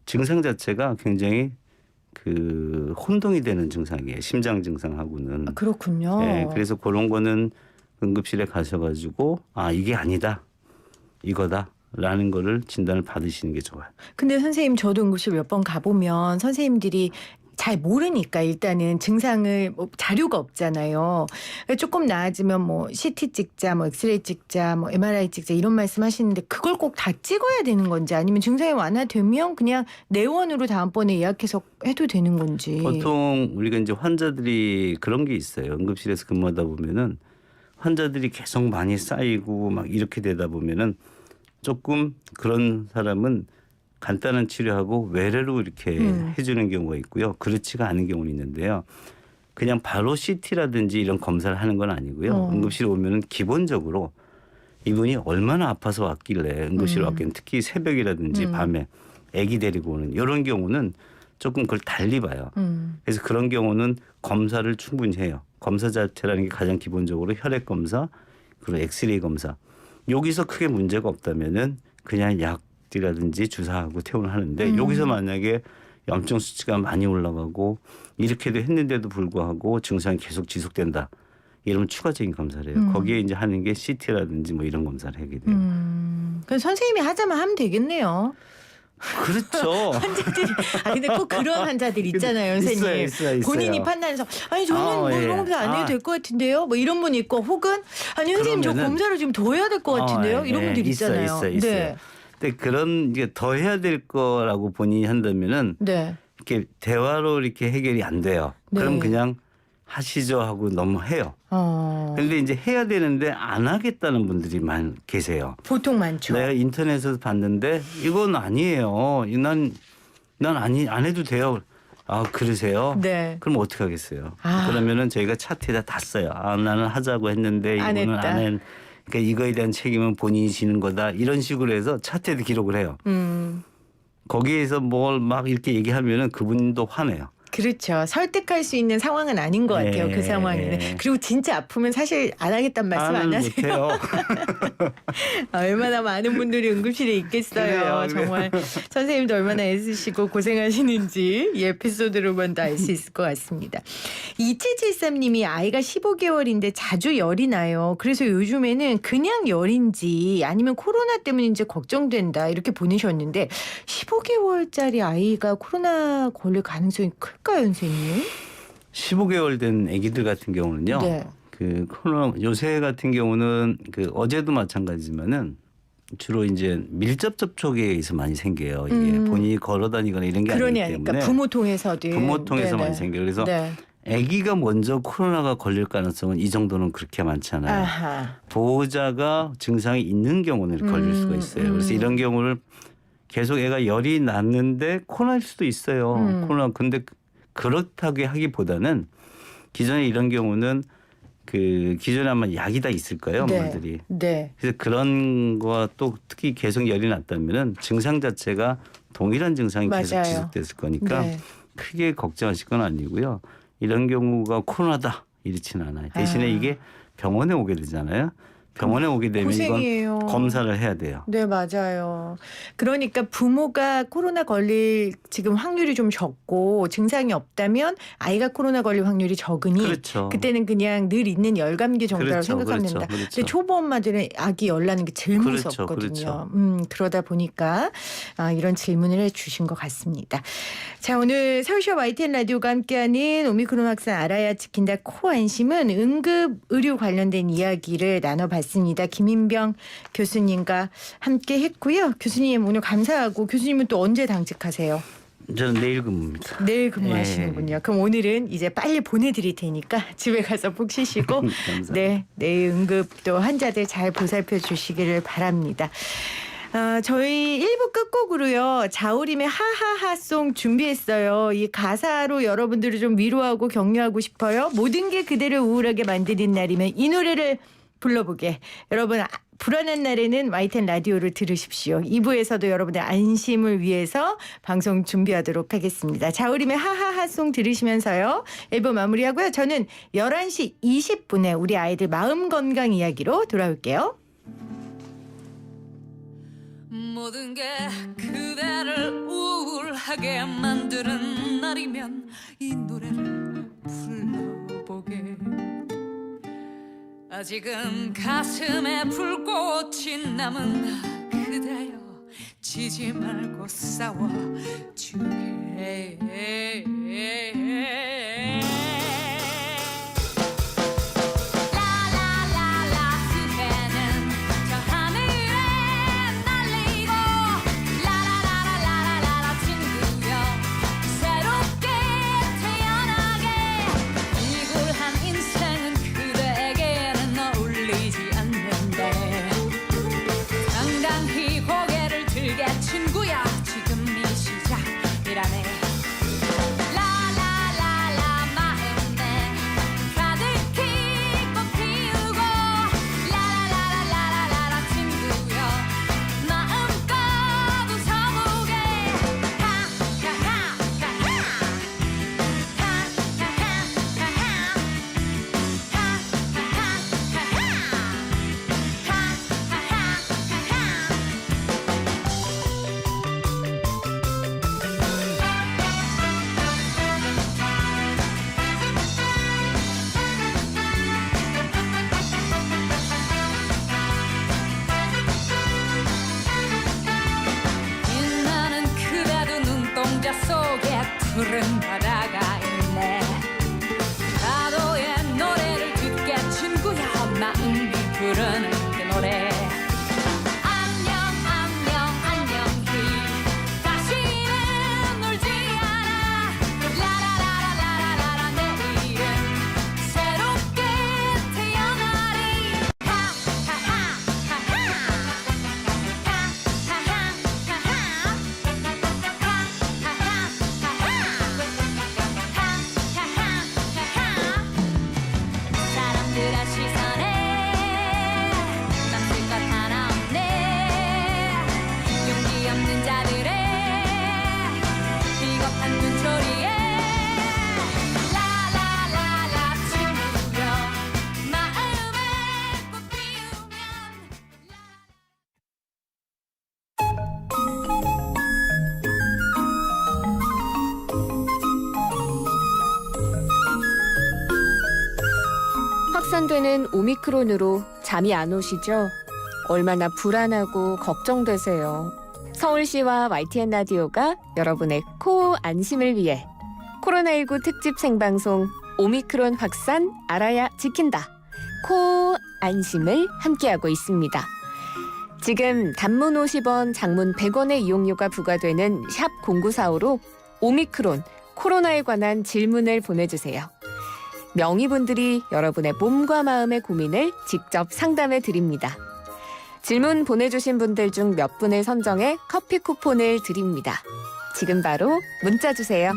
증상 자체가 굉장히 그 혼동이 되는 증상이에요. 심장 증상하고는. 그렇군요. 네, 그래서 그런 거는 응급실에 가셔가지고 아 이게 아니다 이거다라는 거를 진단을 받으시는 게 좋아요. 근데 선생님 저도 응급실 몇 번 가보면 선생님들이 잘 모르니까 일단은 증상을 뭐 자료가 없잖아요. 그러니까 조금 나아지면 뭐 CT 찍자, 뭐 엑스레이 찍자, 뭐 MRI 찍자 이런 말씀하시는데 그걸 꼭 다 찍어야 되는 건지 아니면 증상이 완화되면 그냥 내원으로 다음번에 예약해서 해도 되는 건지. 보통 우리가 이제 환자들이 그런 게 있어요. 응급실에서 근무하다 보면은 환자들이 계속 많이 쌓이고 막 이렇게 되다 보면은 조금 그런 사람은 간단한 치료하고 외래로 이렇게 해주는 경우가 있고요. 그렇지가 않은 경우는 있는데요. 그냥 바로 CT라든지 이런 검사를 하는 건 아니고요. 응급실에 오면은 기본적으로 이분이 얼마나 아파서 왔길래 응급실에 왔길래 특히 새벽이라든지 밤에 아기 데리고 오는 이런 경우는 조금 그걸 달리 봐요. 그래서 그런 경우는 검사를 충분히 해요. 검사 자체라는 게 가장 기본적으로 혈액 검사 그리고 엑스레이 검사. 여기서 크게 문제가 없다면은 그냥 약이라든지 주사하고 퇴원을 하는데 여기서 만약에 염증 수치가 많이 올라가고 이렇게도 했는데도 불구하고 증상이 계속 지속된다. 이러면 추가적인 검사를 해요. 거기에 이제 하는 게 CT라든지 뭐 이런 검사를 하게 돼요. 그럼 선생님이 하자면 하면 되겠네요. 그렇죠. 환자들이 근데 꼭 그런 환자들 있잖아요, 선생님. 있어요. 본인이 판단해서 아니 저는 뭐 이런 검사 안 해도 될 것 같은데요. 뭐 이런 분 있고 혹은 아니 선생님 저 그러면은- 검사를 좀 더 해야 될 것 같은데요. 이런 분들 있잖아요. 있어요. 네. 근데 그런 이제 더 해야 될 거라고 본인이 한다면은 네. 이렇게 대화로 이렇게 해결이 안 돼요. 그럼 네. 그냥 하시죠 하고 너무 해요. 근데 근데 이제 해야 되는데 안 하겠다는 분들이 계세요. 보통 많죠. 내가 인터넷에서 봤는데 이건 아니에요. 안 해도 돼요. 아 그러세요? 네. 그럼 어떻게 하겠어요? 아. 그러면은 저희가 차트에다 다 써요. 아 나는 하자고 했는데 안 이거는 했다. 안 했. 그러니까 이거에 대한 책임은 본인이 지는 거다. 이런 식으로 해서 차트에도 기록을 해요. 거기에서 뭘 막 이렇게 얘기하면은 그분도 화내요. 그렇죠. 설득할 수 있는 상황은 아닌 것 같아요. 네. 그 상황에는. 그리고 진짜 아프면 사실 안 하겠다는 말씀 안 하세요. 못해요. 얼마나 많은 분들이 응급실에 있겠어요. 그래요. 정말 선생님도 얼마나 애쓰시고 고생하시는지 이 에피소드로만 다 알 수 있을 것 같습니다. 2773님이 아이가 15개월인데 자주 열이 나요. 그래서 요즘에는 그냥 열인지 아니면 코로나 때문인지 걱정된다 이렇게 보내셨는데 15개월짜리 아이가 코로나 걸릴 가능성이 클까요, 선생님? 15개월 된 아기들 같은 경우는요. 네. 그 코로나 요새 같은 경우는 그 어제도 마찬가지지만은 주로 이제 밀접 접촉에 의해서 많이 생겨요. 이게 본인이 걸어 다니거나 이런 게 아니기 때문에 그러니까 부모 통해서도 부모 통해서 많이 생겨요. 그래서 네. 아기가 먼저 코로나가 걸릴 가능성은 이 정도는 그렇게 많지 않아요. 아하. 보호자가 증상이 있는 경우는 걸릴 수가 있어요. 그래서 이런 경우를 계속 애가 열이 났는데 코로나일 수도 있어요. 코로나 근데 그렇다고 하기보다는 기존에 이런 경우는 그 기존에 아마 약이 다 있을 거예요, 엄마들이. 네. 그래서 그런 거와 또 특히 계속 열이 났다면은 증상 자체가 동일한 증상이 계속 맞아요. 지속됐을 거니까 네. 크게 걱정하실 건 아니고요. 이런 경우가 코로나다 이렇지는 않아요. 대신에 이게 병원에 오게 되잖아요. 병원에 오게 되면 고생이에요. 이건 검사를 해야 돼요. 네, 맞아요. 그러니까 부모가 코로나 걸릴 지금 확률이 좀 적고 증상이 없다면 아이가 코로나 걸릴 확률이 적으니 그렇죠. 그때는 그냥 늘 있는 열감기 정도라고 그렇죠, 생각하면 그렇죠, 된다. 그렇죠. 근데 초보 엄마들은 아기 열 나는 게 제일 그렇죠, 무섭거든요. 그렇죠. 그러다 보니까 이런 질문을 해주신 것 같습니다. 자, 오늘 서울시와 YTN 라디오가 함께하는 오미크론 확산 알아야 지킨다 코안심은 응급 의료 관련된 이야기를 나눠봤습니다. 김인병 교수님과 함께 했고요. 교수님 오늘 감사하고 교수님은 또 언제 당직하세요? 저는 내일 근무입니다. 내일 근무하시는군요. 그럼 오늘은 이제 빨리 보내드릴 테니까 집에 가서 푹 쉬시고 감사합니다. 네, 내일 응급 또 환자들 잘 보살펴 주시기를 바랍니다. 저희 1부 끝곡으로요. 자우림의 하하하송 준비했어요. 이 가사로 여러분들을 좀 위로하고 격려하고 싶어요. 모든 게 그대를 우울하게 만드는 날이면 이 노래를 불러보게. 여러분 불안한 날에는 YTN 라디오를 들으십시오. 2부에서도 여러분의 안심을 위해서 방송 준비하도록 하겠습니다. 자우림의 하하하송 들으시면서요. 1부 마무리하고요. 저는 11시 20분에 우리 아이들 마음 건강 이야기로 돌아올게요. 모든 게 그대를 우울하게 만드는 날이면 이 노래를 불러보게. 아직은 가슴에 불꽃이 남은 그대여 지지 말고 싸워주게. 친구야 지금 이 시작이라네. 라라라라 마음에 가득히 꽃 피우고 라라라라라라 친구여 마음껏 웃어보게. 빛나는 그대도 눈동자 속에 푸른 바다가 있네. 파도의 노래를 듣게 친구야 마음이 부르는 그 노래. 안녕 안녕 안녕히 다시는 울지 않아. 라라라라라라라 내일은 새롭게 태어나리. 사람들의 시선에 남들 것 하나 없네. 용기 없는 자들의 비겁한 눈초리에 라라라라 친구여 마음에 꽃 피우면 확산되는 오미크론으로 잠이 안 오시죠? 얼마나 불안하고 걱정되세요. 서울시와 YTN 라디오가 여러분의 코어 안심을 위해 코로나19 특집 생방송 오미크론 확산 알아야 지킨다. 코어 안심을 함께하고 있습니다. 지금 단문 50원, 장문 100원의 이용료가 부과되는 샵 0945로 오미크론, 코로나에 관한 질문을 보내주세요. 명의분들이 여러분의 몸과 마음의 고민을 직접 상담해 드립니다. 질문 보내주신 분들 중 몇 분을 선정해 커피 쿠폰을 드립니다. 지금 바로 문자 주세요.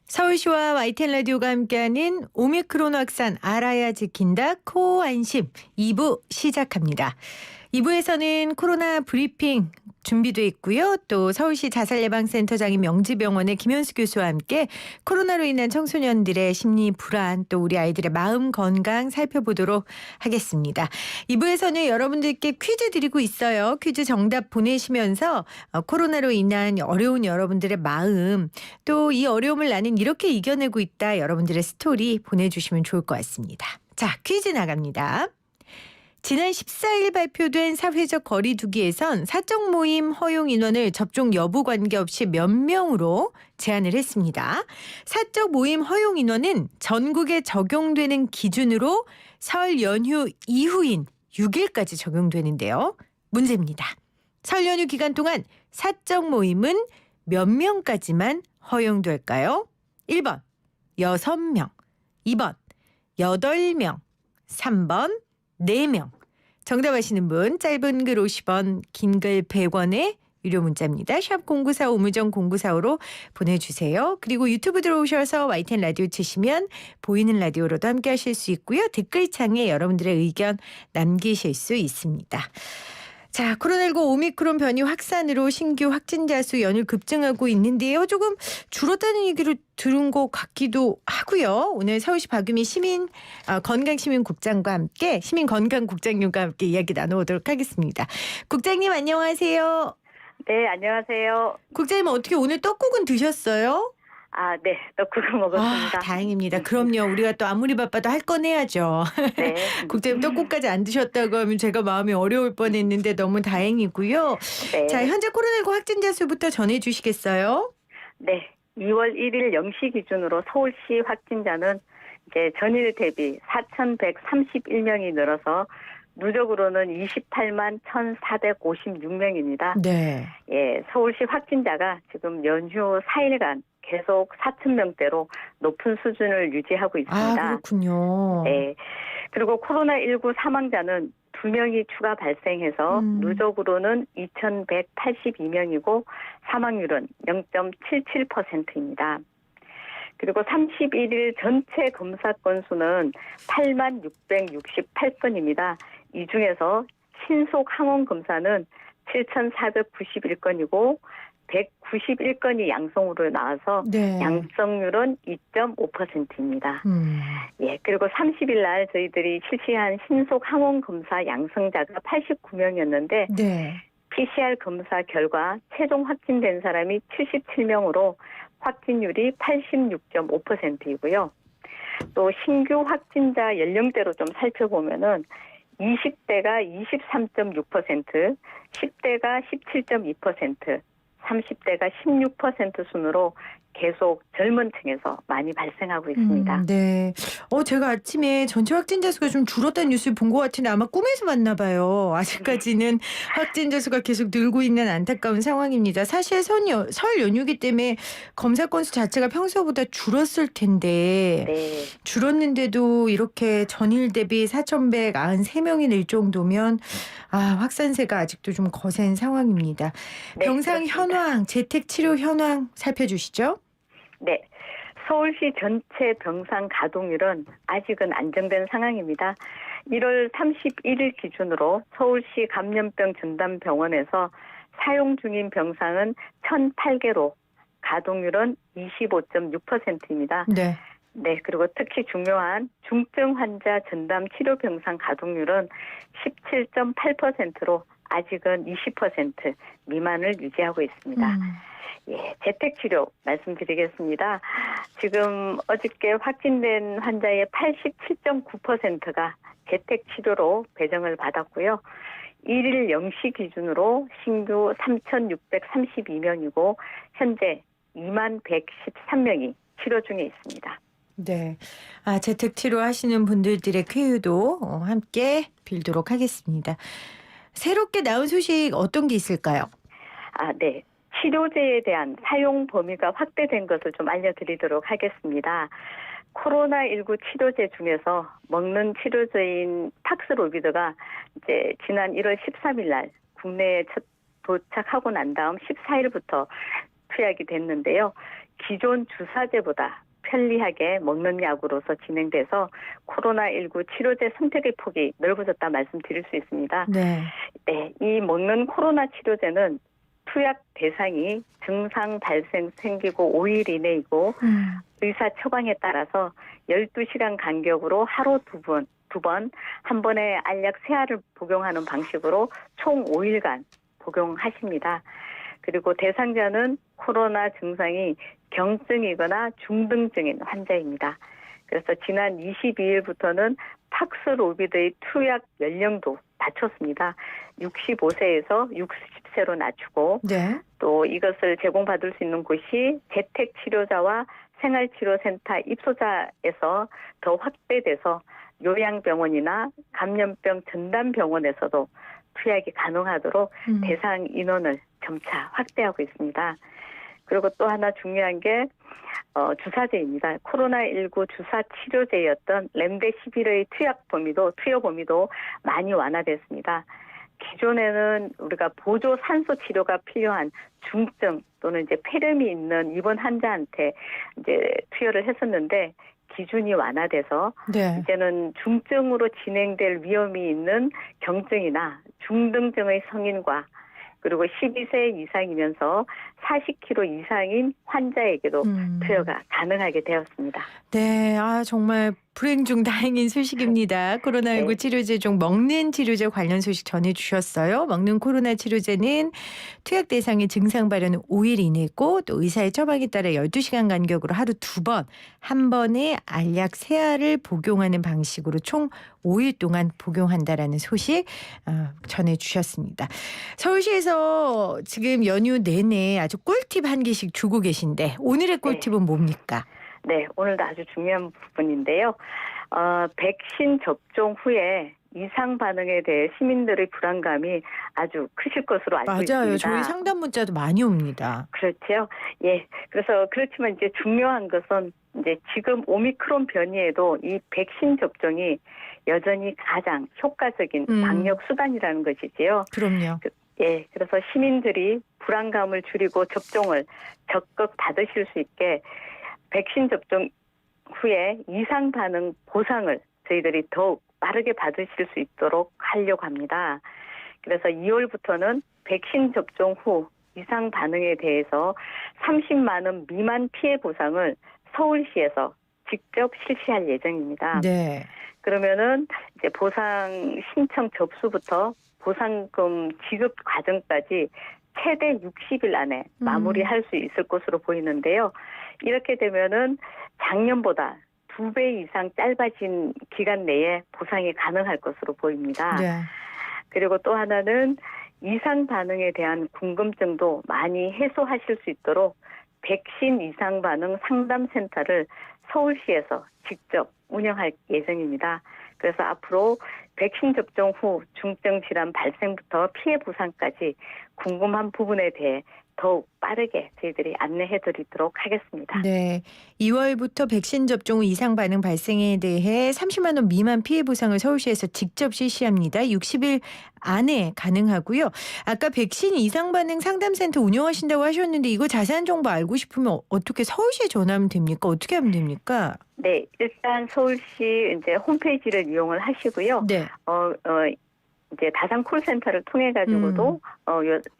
서울시와 YTN 라디오가 함께하는 오미크론 확산 알아야 지킨다 코 안심 2부 시작합니다. 2부에서는 코로나 브리핑 준비돼 있고요. 또 서울시 자살예방센터장인 명지병원의 김현수 교수와 함께 코로나로 인한 청소년들의 심리 불안 또 우리 아이들의 마음 건강 살펴보도록 하겠습니다. 2부에서는 여러분들께 퀴즈 드리고 있어요. 퀴즈 정답 보내시면서 코로나로 인한 어려운 여러분들의 마음 또 이 어려움을 나는 이렇게 이겨내고 있다 여러분들의 스토리 보내주시면 좋을 것 같습니다. 자, 퀴즈 나갑니다. 지난 14일 발표된 사회적 거리두기에선 사적 모임 허용 인원을 접종 여부 관계없이 몇 명으로 제한을 했습니다. 사적 모임 허용 인원은 전국에 적용되는 기준으로 설 연휴 이후인 6일까지 적용되는데요. 문제입니다. 설 연휴 기간 동안 사적 모임은 몇 명까지만 허용될까요? 1번 6명, 2번 8명, 3번 4명. 정답 아시는 분 짧은 글 50원, 긴 글 100원의 유료 문자입니다. 샵 0945 우무정 0945로 보내주세요. 그리고 유튜브 들어오셔서 YTN 라디오 치시면 보이는 라디오로도 함께 하실 수 있고요. 댓글창에 여러분들의 의견 남기실 수 있습니다. 자, 코로나19 오미크론 변이 확산으로 신규 확진자 수 연일 급증하고 있는데요. 조금 줄었다는 얘기를 들은 것 같기도 하고요. 오늘 서울시 박유미 건강시민국장과 함께 시민건강국장님과 함께 이야기 나눠보도록 하겠습니다. 국장님 안녕하세요. 네, 안녕하세요. 국장님 어떻게 오늘 떡국은 드셨어요? 아, 네, 떡국을 먹었습니다. 다행입니다. 그럼요. 우리가 또 아무리 바빠도 할 건 해야죠. 네. 국장님 떡국까지 안 드셨다고 하면 제가 마음이 어려울 뻔했는데 너무 다행이고요. 네. 자, 현재 코로나19 확진자 수부터 전해주시겠어요? 네, 2월 1일 0시 기준으로 서울시 확진자는 이제 전일 대비 4,131명이 늘어서 누적으로는 28만 1,456명입니다. 네. 예, 서울시 확진자가 지금 연휴 4일간 계속 4,000명대로 높은 수준을 유지하고 있습니다. 아, 그렇군요. 네. 그리고 코로나19 사망자는 2명이 추가 발생해서 누적으로는 2,182명이고 사망률은 0.77%입니다. 그리고 31일 전체 검사 건수는 8만 668건입니다. 이 중에서 신속 항원 검사는 7,491건이고 191건이 양성으로 나와서 네. 양성률은 2.5%입니다. 예, 그리고 30일 날 저희들이 실시한 신속 항원 검사 양성자가 89명이었는데 네. PCR 검사 결과 최종 확진된 사람이 77명으로 확진율이 86.5%이고요. 또 신규 확진자 연령대로 좀 살펴보면은 20대가 23.6%, 10대가 17.2%, 30대가 16% 순으로 계속 젊은 층에서 많이 발생하고 있습니다. 네. 제가 아침에 전체 확진자 수가 좀 줄었다는 뉴스를 본 것 같은데 아마 꿈에서 봤나 봐요. 아직까지는 확진자 수가 계속 늘고 있는 안타까운 상황입니다. 사실 설 연휴기 때문에 검사 건수 자체가 평소보다 줄었을 텐데 네. 줄었는데도 이렇게 전일 대비 4,193명이 늘 정도면 확산세가 아직도 좀 거센 상황입니다. 네, 병상 그렇습니다. 현황, 재택 치료 현황 살펴주시죠. 네. 서울시 전체 병상 가동률은 아직은 안정된 상황입니다. 1월 31일 기준으로 서울시 감염병 전담병원에서 사용 중인 병상은 1,008개로 가동률은 25.6%입니다. 네. 네, 그리고 특히 중요한 중증 환자 전담 치료 병상 가동률은 17.8%로 아직은 20% 미만을 유지하고 있습니다. 예, 재택치료 말씀드리겠습니다. 지금 어저께 확진된 환자의 87.9%가 재택치료로 배정을 받았고요. 1일 0시 기준으로 신규 3,632명이고 현재 2만 113명이 치료 중에 있습니다. 네. 재택 치료하시는 분들의 쾌유도 함께 빌도록 하겠습니다. 새롭게 나온 소식 어떤 게 있을까요? 네. 치료제에 대한 사용 범위가 확대된 것을 좀 알려드리도록 하겠습니다. 코로나19 치료제 중에서 먹는 치료제인 팍스로비드가 이제 지난 1월 13일 날 국내에 도착하고 난 다음 14일부터 투약이 됐는데요. 기존 주사제보다 편리하게 먹는 약으로서 진행돼서 코로나19 치료제 선택의 폭이 넓어졌다 말씀드릴 수 있습니다. 네. 네, 이 먹는 코로나 치료제는 투약 대상이 증상 발생 생기고 5일 이내이고 의사 처방에 따라서 12시간 간격으로 하루 두 번 한 번에 알약 3알을 복용하는 방식으로 총 5일간 복용하십니다. 그리고 대상자는 코로나 증상이 경증이거나 중등증인 환자입니다. 그래서 지난 22일부터는 팍스로비드의 투약 연령도 낮췄습니다. 65세에서 60세로 낮추고 네. 또 이것을 제공받을 수 있는 곳이 재택치료자와 생활치료센터 입소자에서 더 확대돼서 요양병원이나 감염병 전담병원에서도 투약이 가능하도록 대상 인원을 점차 확대하고 있습니다. 그리고 또 하나 중요한 게 주사제입니다. 코로나19 주사 치료제였던 렘데시비르의 투여 범위도 많이 완화됐습니다. 기존에는 우리가 보조 산소 치료가 필요한 중증 또는 이제 폐렴이 있는 입원 환자한테 이제 투여를 했었는데 기준이 완화돼서 네. 이제는 중증으로 진행될 위험이 있는 경증이나 중등증의 성인과 그리고 12세 이상이면서 40kg 이상인 환자에게도 투여가 가능하게 되었습니다. 네, 정말 불행 중 다행인 소식입니다. 코로나19 네. 치료제 중 먹는 치료제 관련 소식 전해주셨어요. 먹는 코로나 치료제는 투약 대상의 증상 발현은 5일 이내고 또 의사의 처방에 따라 12시간 간격으로 하루 2번, 한 번에 알약 3알을 복용하는 방식으로 총 5일 동안 복용한다라는 소식 전해주셨습니다. 서울시에서 지금 연휴 내내 아주 꿀팁 한 개씩 주고 계신데 오늘의 꿀팁은 뭡니까? 네, 오늘도 아주 중요한 부분인데요. 백신 접종 후에 이상 반응에 대해 시민들의 불안감이 아주 크실 것으로 알고 있습니다. 맞아요. 저희 상담 문자도 많이 옵니다. 그렇죠. 예. 그래서 그렇지만 이제 중요한 것은 이제 지금 오미크론 변이에도 이 백신 접종이 여전히 가장 효과적인 방역 수단이라는 것이지요. 그럼요. 예. 그래서 시민들이 불안감을 줄이고 접종을 적극 받으실 수 있게 백신 접종 후에 이상 반응 보상을 저희들이 더욱 빠르게 받으실 수 있도록 하려고 합니다. 그래서 2월부터는 백신 접종 후 이상 반응에 대해서 30만 원 미만 피해 보상을 서울시에서 직접 실시할 예정입니다. 네. 그러면은 이제 보상 신청 접수부터 보상금 지급 과정까지 최대 60일 안에 마무리할 수 있을 것으로 보이는데요. 이렇게 되면은 작년보다 2배 이상 짧아진 기간 내에 보상이 가능할 것으로 보입니다. 네. 그리고 또 하나는 이상 반응에 대한 궁금증도 많이 해소하실 수 있도록 백신 이상 반응 상담센터를 서울시에서 직접 운영할 예정입니다. 그래서 앞으로 백신 접종 후 중증 질환 발생부터 피해 보상까지 궁금한 부분에 대해 더욱 빠르게 저희들이 안내해드리도록 하겠습니다. 네. 2월부터 백신 접종 후 이상 반응 발생에 대해 30만 원 미만 피해 보상을 서울시에서 직접 실시합니다. 60일 안에 가능하고요. 아까 백신 이상 반응 상담센터 운영하신다고 하셨는데 이거 자세한 정보 알고 싶으면 어떻게 서울시에 전화하면 됩니까? 어떻게 하면 됩니까? 네, 일단 서울시 이제 홈페이지를 이용을 하시고요. 네. 이제 다산 콜센터를 통해 가지고도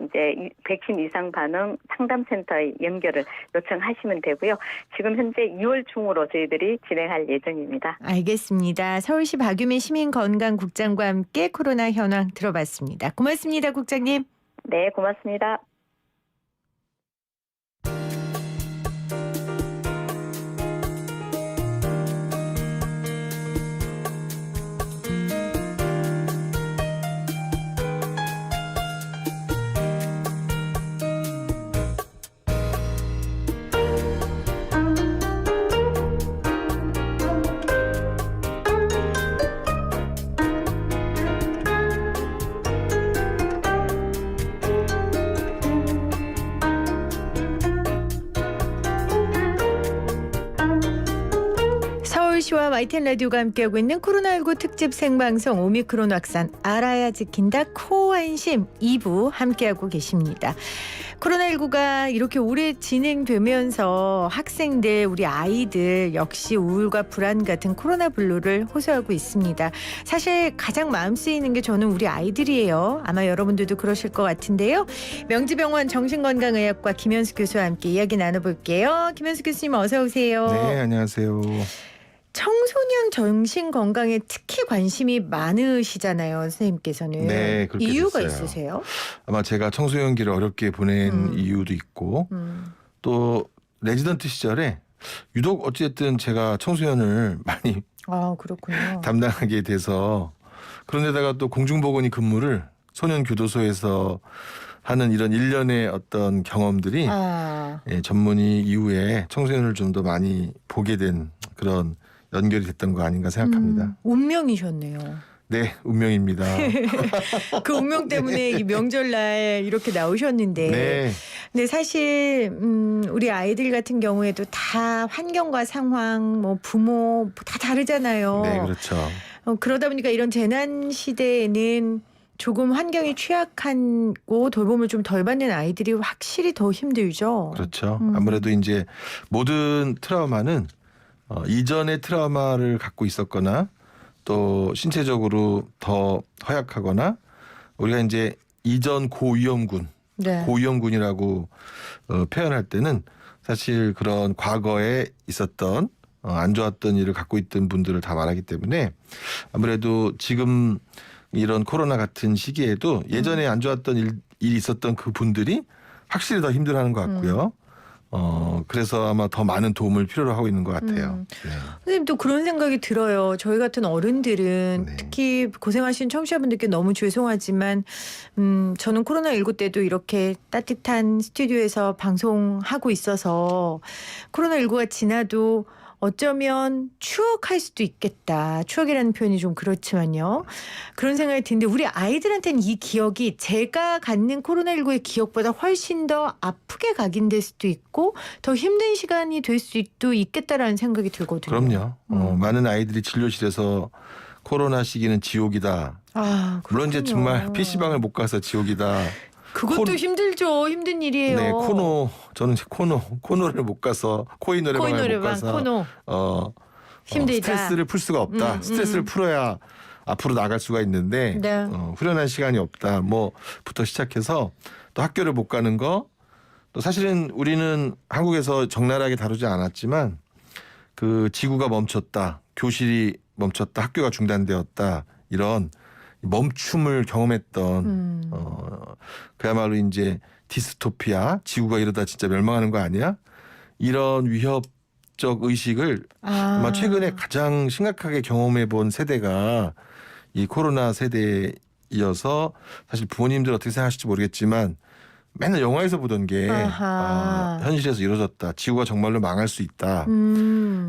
이제 백신 이상 반응 상담센터에 연결을 요청하시면 되고요. 지금 현재 2월 중으로 저희들이 진행할 예정입니다. 알겠습니다. 서울시 박유민 시민건강국장과 함께 코로나 현황 들어봤습니다. 고맙습니다, 국장님. 네, 고맙습니다. YTN 라디오가 함께하고 있는 코로나19 특집 생방송 오미크론 확산 알아야 지킨다 코안심 2부 함께하고 계십니다. 코로나19가 이렇게 오래 진행되면서 학생들, 우리 아이들 역시 우울과 불안 같은 코로나 블루를 호소하고 있습니다. 사실 가장 마음 쓰이는 게 저는 우리 아이들이에요. 아마 여러분들도 그러실 것 같은데요. 명지병원 정신건강의학과 김현수 교수와 함께 이야기 나눠볼게요. 김현수 교수님 어서 오세요. 네, 안녕하세요. 청소년 정신 건강에 특히 관심이 많으시잖아요, 선생님께서는. 네, 그렇게 이유가 됐어요. 있으세요? 아마 제가 청소년기를 어렵게 보낸 이유도 있고 또 레지던트 시절에 유독 어쨌든 제가 청소년을 많이 아, 그렇군요. 담당하게 돼서 그런데다가 또 공중보건의 근무를 소년교도소에서 하는 이런 일련의 어떤 경험들이 예, 전문의 이후에 청소년을 좀 더 많이 보게 된 그런 연결이 됐던 거 아닌가 생각합니다. 운명이셨네요. 네, 운명입니다. 그 운명 때문에 이 명절날 이렇게 나오셨는데. 네. 근데 사실 우리 아이들 같은 경우에도 다 환경과 상황, 뭐 부모 다 다르잖아요. 네, 그렇죠. 그러다 보니까 이런 재난 시대에는 조금 환경이 취약하고 돌봄을 좀 덜 받는 아이들이 확실히 더 힘들죠. 그렇죠. 아무래도 이제 모든 트라우마는 이전의 트라우마를 갖고 있었거나 또 신체적으로 더 허약하거나 우리가 이제 이전 고위험군, 네. 고위험군이라고 표현할 때는 사실 그런 과거에 있었던 안 좋았던 일을 갖고 있던 분들을 다 말하기 때문에 아무래도 지금 이런 코로나 같은 시기에도 예전에 안 좋았던 일이 있었던 그 분들이 확실히 더 힘들어하는 것 같고요. 그래서 아마 더 많은 도움을 필요로 하고 있는 것 같아요. 네. 선생님 또 그런 생각이 들어요. 저희 같은 어른들은 네. 특히 고생하신 청취자분들께 너무 죄송하지만 저는 코로나19 때도 이렇게 따뜻한 스튜디오에서 방송하고 있어서 코로나19가 지나도 어쩌면 추억할 수도 있겠다. 추억이라는 표현이 좀 그렇지만요. 그런 생각이 드는데 우리 아이들한테는 이 기억이 제가 갖는 코로나19의 기억보다 훨씬 더 아프게 각인될 수도 있고 더 힘든 시간이 될 수도 있겠다라는 생각이 들거든요. 그럼요. 많은 아이들이 진료실에서 코로나 시기는 지옥이다. 아, 물론 이제 그렇군요. 정말 PC방을 못 가서 지옥이다. 그것도 힘들죠. 힘든 일이에요. 네, 저는 이제 코노를 못 가서 코이 노래방을 못 가서 코노. 힘들다. 스트레스를 풀 수가 없다. 스트레스를 풀어야 앞으로 나갈 수가 있는데 네. 후련한 시간이 없다. 뭐부터 시작해서 또 학교를 못 가는 거. 또 사실은 우리는 한국에서 적나라하게 다루지 않았지만 그 지구가 멈췄다. 교실이 멈췄다. 학교가 중단되었다. 이런 멈춤을 경험했던 그야말로 이제 디스토피아, 지구가 이러다 진짜 멸망하는 거 아니야? 이런 위협적 의식을 아마 최근에 가장 심각하게 경험해 본 세대가 이 코로나 세대이어서 사실 부모님들 어떻게 생각하실지 모르겠지만 맨날 영화에서 보던 게 현실에서 이루어졌다. 지구가 정말로 망할 수 있다.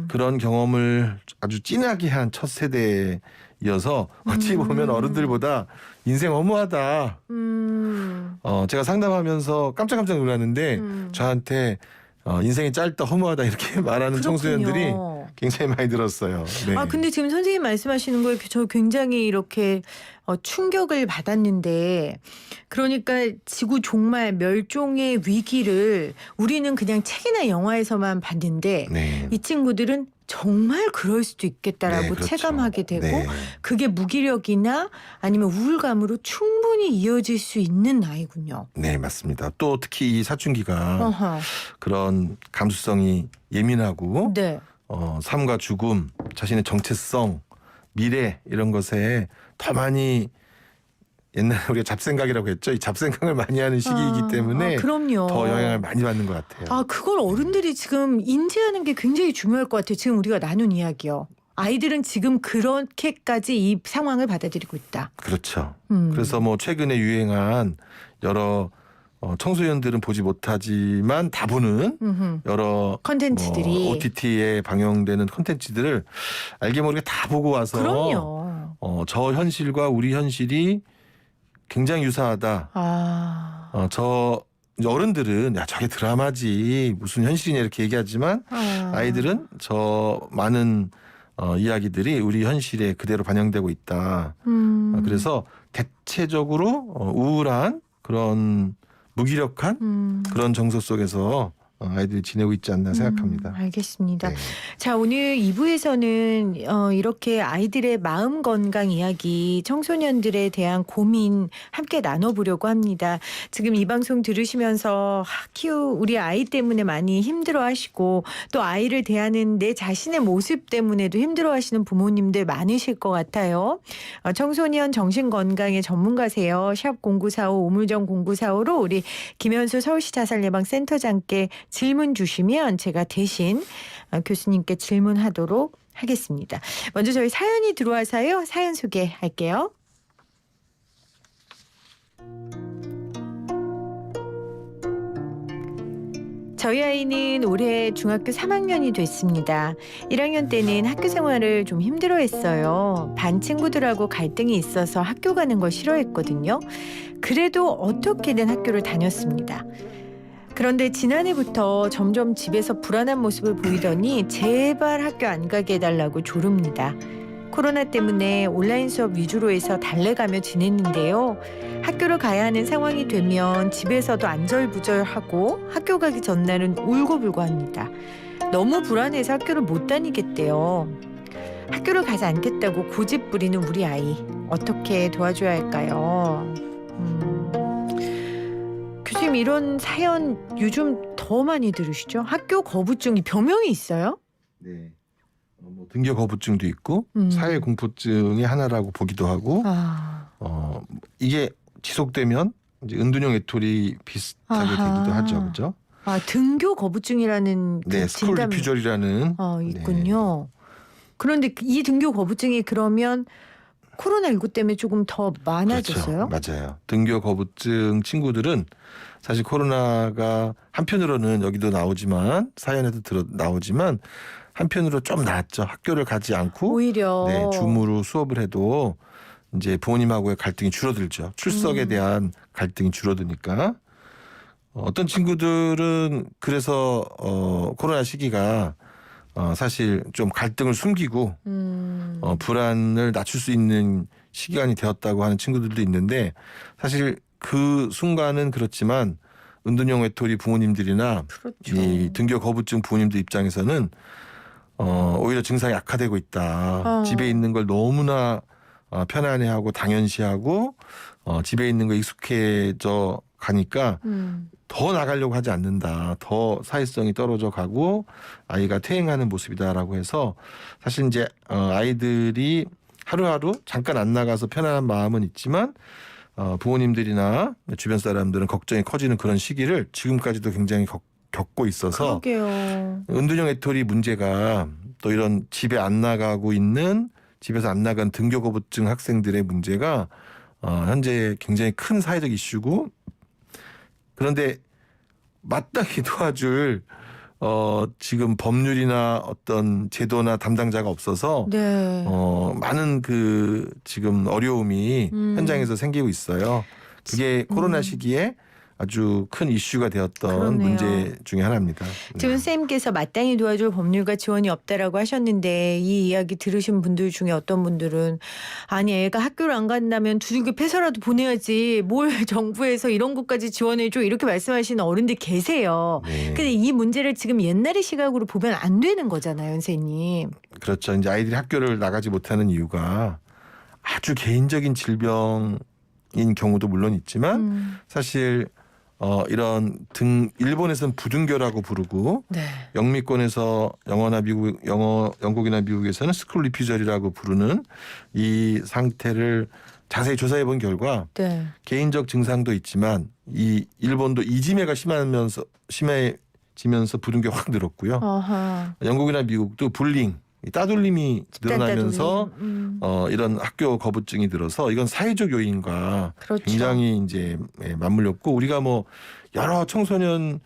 그런 경험을 아주 진하게 한 첫 세대이어서 어찌 보면 어른들보다 인생 허무하다. 제가 상담하면서 깜짝깜짝 놀랐는데 저한테 인생이 짧다 허무하다 이렇게 말하는 청소년들이 굉장히 많이 들었어요. 네. 아 근데 지금 선생님 말씀하시는 거에 저 굉장히 이렇게 충격을 받았는데 그러니까 지구 종말 멸종의 위기를 우리는 그냥 책이나 영화에서만 봤는데 네. 이 친구들은 정말 그럴 수도 있겠다라고 네, 그렇죠. 체감하게 되고 네. 그게 무기력이나 아니면 우울감으로 충분히 이어질 수 있는 나이군요. 네, 맞습니다. 또 특히 이 사춘기가 어허. 그런 감수성이 예민하고 네. 삶과 죽음, 자신의 정체성, 미래 이런 것에 더 많이 옛날에 우리가 잡생각이라고 했죠. 이 잡생각을 많이 하는 시기이기 때문에 그럼요. 더 영향을 많이 받는 것 같아요. 아, 그걸 어른들이 지금 인지하는 게 굉장히 중요할 것 같아요. 지금 우리가 나눈 이야기요. 아이들은 지금 그렇게까지 이 상황을 받아들이고 있다. 그렇죠. 그래서 최근에 유행한 여러 청소년들은 보지 못하지만 다 보는 여러 컨텐츠들이. OTT에 방영되는 컨텐츠들을 알게 모르게 다 보고 와서 그럼요. 저 현실과 우리 현실이 굉장히 유사하다. 저 이제 어른들은 야 저게 드라마지 무슨 현실이냐 이렇게 얘기하지만 아이들은 저 많은 이야기들이 우리 현실에 그대로 반영되고 있다. 그래서 대체적으로 우울한 그런 무기력한 그런 정서 속에서 아이들이 지내고 있지 않나 생각합니다. 알겠습니다. 네. 자, 오늘 2부에서는 이렇게 아이들의 마음 건강 이야기, 청소년들에 대한 고민 함께 나눠보려고 합니다. 지금 이 방송 들으시면서 우리 아이 때문에 많이 힘들어하시고 또 아이를 대하는 내 자신의 모습 때문에도 힘들어하시는 부모님들 많으실 것 같아요. 청소년 정신건강의 전문가세요. 샵 0945 우물정 0945로 우리 김현수 서울시 자살예방센터장께 질문 주시면 제가 대신 교수님께 질문하도록 하겠습니다. 먼저 저희 사연이 들어와서요. 사연 소개할게요. 저희 아이는 올해 중학교 3학년이 됐습니다. 1학년 때는 학교 생활을 좀 힘들어했어요. 반 친구들하고 갈등이 있어서 학교 가는 걸 싫어했거든요. 그래도 어떻게든 학교를 다녔습니다. 그런데 지난해부터 점점 집에서 불안한 모습을 보이더니 제발 학교 안 가게 해달라고 조릅니다. 코로나 때문에 온라인 수업 위주로 해서 달래가며 지냈는데요. 학교를 가야 하는 상황이 되면 집에서도 안절부절하고 학교 가기 전날은 울고불고 합니다. 너무 불안해서 학교를 못 다니겠대요. 학교를 가지 않겠다고 고집 부리는 우리 아이, 어떻게 도와줘야 할까요? 교수님, 이런 사연 요즘 더 많이 들으시죠? 학교 거부증이 병명이 있어요? 네. 뭐 등교 거부증도 있고 사회 공포증의 하나라고 보기도 하고 이게 지속되면 이제 은둔형 외톨이 비슷하게 되기도 하죠, 그렇죠? 등교 거부증이라는 네, 스쿨 리퓨절이라는 있군요. 그런데 이 등교 거부증이 그러면 코로나19 때문에 조금 더 많아졌어요? 그렇죠. 맞아요. 등교 거부증 친구들은 사실 코로나가 한편으로는 여기도 나오지만 사연에도 나오지만 한편으로 좀 나았죠. 학교를 가지 않고 오히려 줌으로 수업을 해도 이제 부모님하고의 갈등이 줄어들죠. 출석에 대한 갈등이 줄어드니까. 어떤 친구들은 그래서 코로나 시기가 사실 좀 갈등을 숨기고 불안을 낮출 수 있는 시간이 되었다고 하는 친구들도 있는데 사실 그 순간은 그렇지만 은둔형 외톨이 부모님들이나 그렇죠. 이 등교 거부증 부모님들 입장에서는 오히려 증상이 악화되고 있다. 집에 있는 걸 너무나 편안해하고 당연시하고 집에 있는 거 익숙해져 가니까 더 나가려고 하지 않는다. 더 사회성이 떨어져 가고 아이가 퇴행하는 모습이다라고 해서 사실 이제 아이들이 하루하루 잠깐 안 나가서 편안한 마음은 있지만 부모님들이나 주변 사람들은 걱정이 커지는 그런 시기를 지금까지도 굉장히 겪고 있어서 그러게요. 은둔형 외톨이 문제가 또 이런 집에 안 나가고 있는 집에서 안 나간 등교 거부증 학생들의 문제가 현재 굉장히 큰 사회적 이슈고 그런데 마땅히 도와줄 지금 법률이나 어떤 제도나 담당자가 없어서 네. 많은 그 지금 어려움이 현장에서 생기고 있어요. 그게 코로나 시기에 아주 큰 이슈가 되었던 그러네요. 문제 중에 하나입니다. 지금 선생님께서 마땅히 도와줄 법률과 지원이 없다라고 하셨는데 이 이야기 들으신 분들 중에 어떤 분들은 아니 애가 학교를 안 간다면 두들겨 패서라도 보내야지 뭘 정부에서 이런 것까지 지원해줘 이렇게 말씀하시는 어른들 계세요. 네. 근데 이 문제를 지금 옛날의 시각으로 보면 안 되는 거잖아요, 선생님. 그렇죠. 이제 아이들이 학교를 나가지 못하는 이유가 아주 개인적인 질병인 경우도 물론 있지만 사실 이런 일본에서는 부등교라고 부르고 네. 영미권에서 영국이나 미국에서는 스쿨 리퓨절이라고 부르는 이 상태를 자세히 조사해 본 결과 네. 개인적 증상도 있지만 이 일본도 이지매가 심해지면서 부등교 확 늘었고요. 영국이나 미국도 불링 따돌림이 늘어나면서 이런 학교 거부증이 늘어서 이건 사회적 요인과 그렇죠. 굉장히 이제 맞물렸고 우리가 뭐 여러 청소년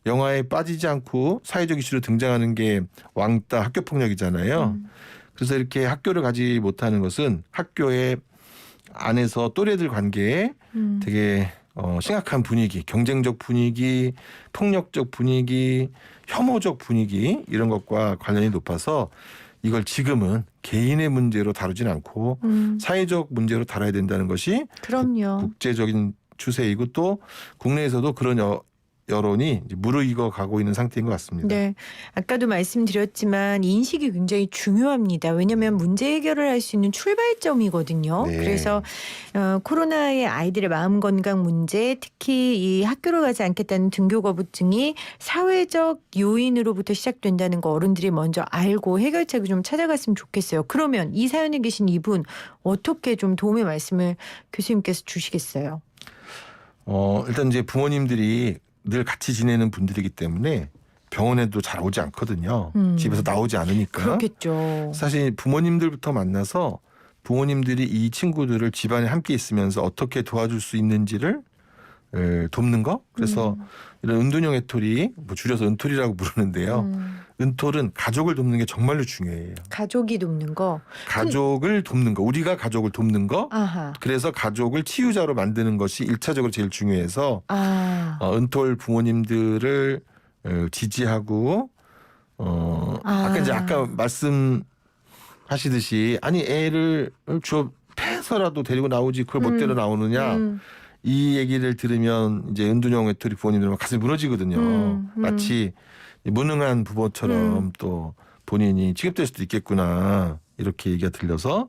영화에 빠지지 않고 사회적 이슈로 등장하는 게 왕따 학교 폭력이잖아요. 그래서 이렇게 학교를 가지 못하는 것은 학교의 안에서 또래들 관계에 되게 심각한 분위기, 경쟁적 분위기, 폭력적 분위기, 혐오적 분위기 이런 것과 관련이 높아서 이걸 지금은 개인의 문제로 다루진 않고 사회적 문제로 다뤄야 된다는 것이 그럼요. 국제적인 추세이고 또 국내에서도 그런 여론이 이제 무르익어 가고 있는 상태인 것 같습니다. 네. 아까도 말씀드렸지만 인식이 굉장히 중요합니다. 왜냐하면 문제 해결을 할 수 있는 출발점이거든요. 네. 그래서 코로나의 아이들의 마음 건강 문제, 특히 이 학교를 가지 않겠다는 등교 거부증이 사회적 요인으로부터 시작된다는 거 어른들이 먼저 알고 해결책을 좀 찾아갔으면 좋겠어요. 그러면 이 사연에 계신 이분 어떻게 좀 도움의 말씀을 교수님께서 주시겠어요? 일단 이제 부모님들이 늘 같이 지내는 분들이기 때문에 병원에도 잘 오지 않거든요. 집에서 나오지 않으니까. 그렇겠죠. 사실 부모님들부터 만나서 부모님들이 이 친구들을 집안에 함께 있으면서 어떻게 도와줄 수 있는지를 돕는 거. 그래서 이런 은둔형 외톨이, 뭐 줄여서 은톨이라고 부르는데요. 은톨은 가족을 돕는 게 정말로 중요해요. 가족이 돕는 거. 가족을 돕는 거, 우리가 가족을 돕는 거. 아하. 그래서 가족을 치유자로 만드는 것이 1차적으로 제일 중요해서 은톨 부모님들을 지지하고 아까 이제 아까 말씀하시듯이 아니 애를 패서라도 데리고 나오지 그걸 못 데려 나오느냐 이 얘기를 들으면 이제 은둔형 외톨이 부모님들은 가슴이 무너지거든요. 마치 무능한 부모처럼 또 본인이 취급될 수도 있겠구나 이렇게 얘기가 들려서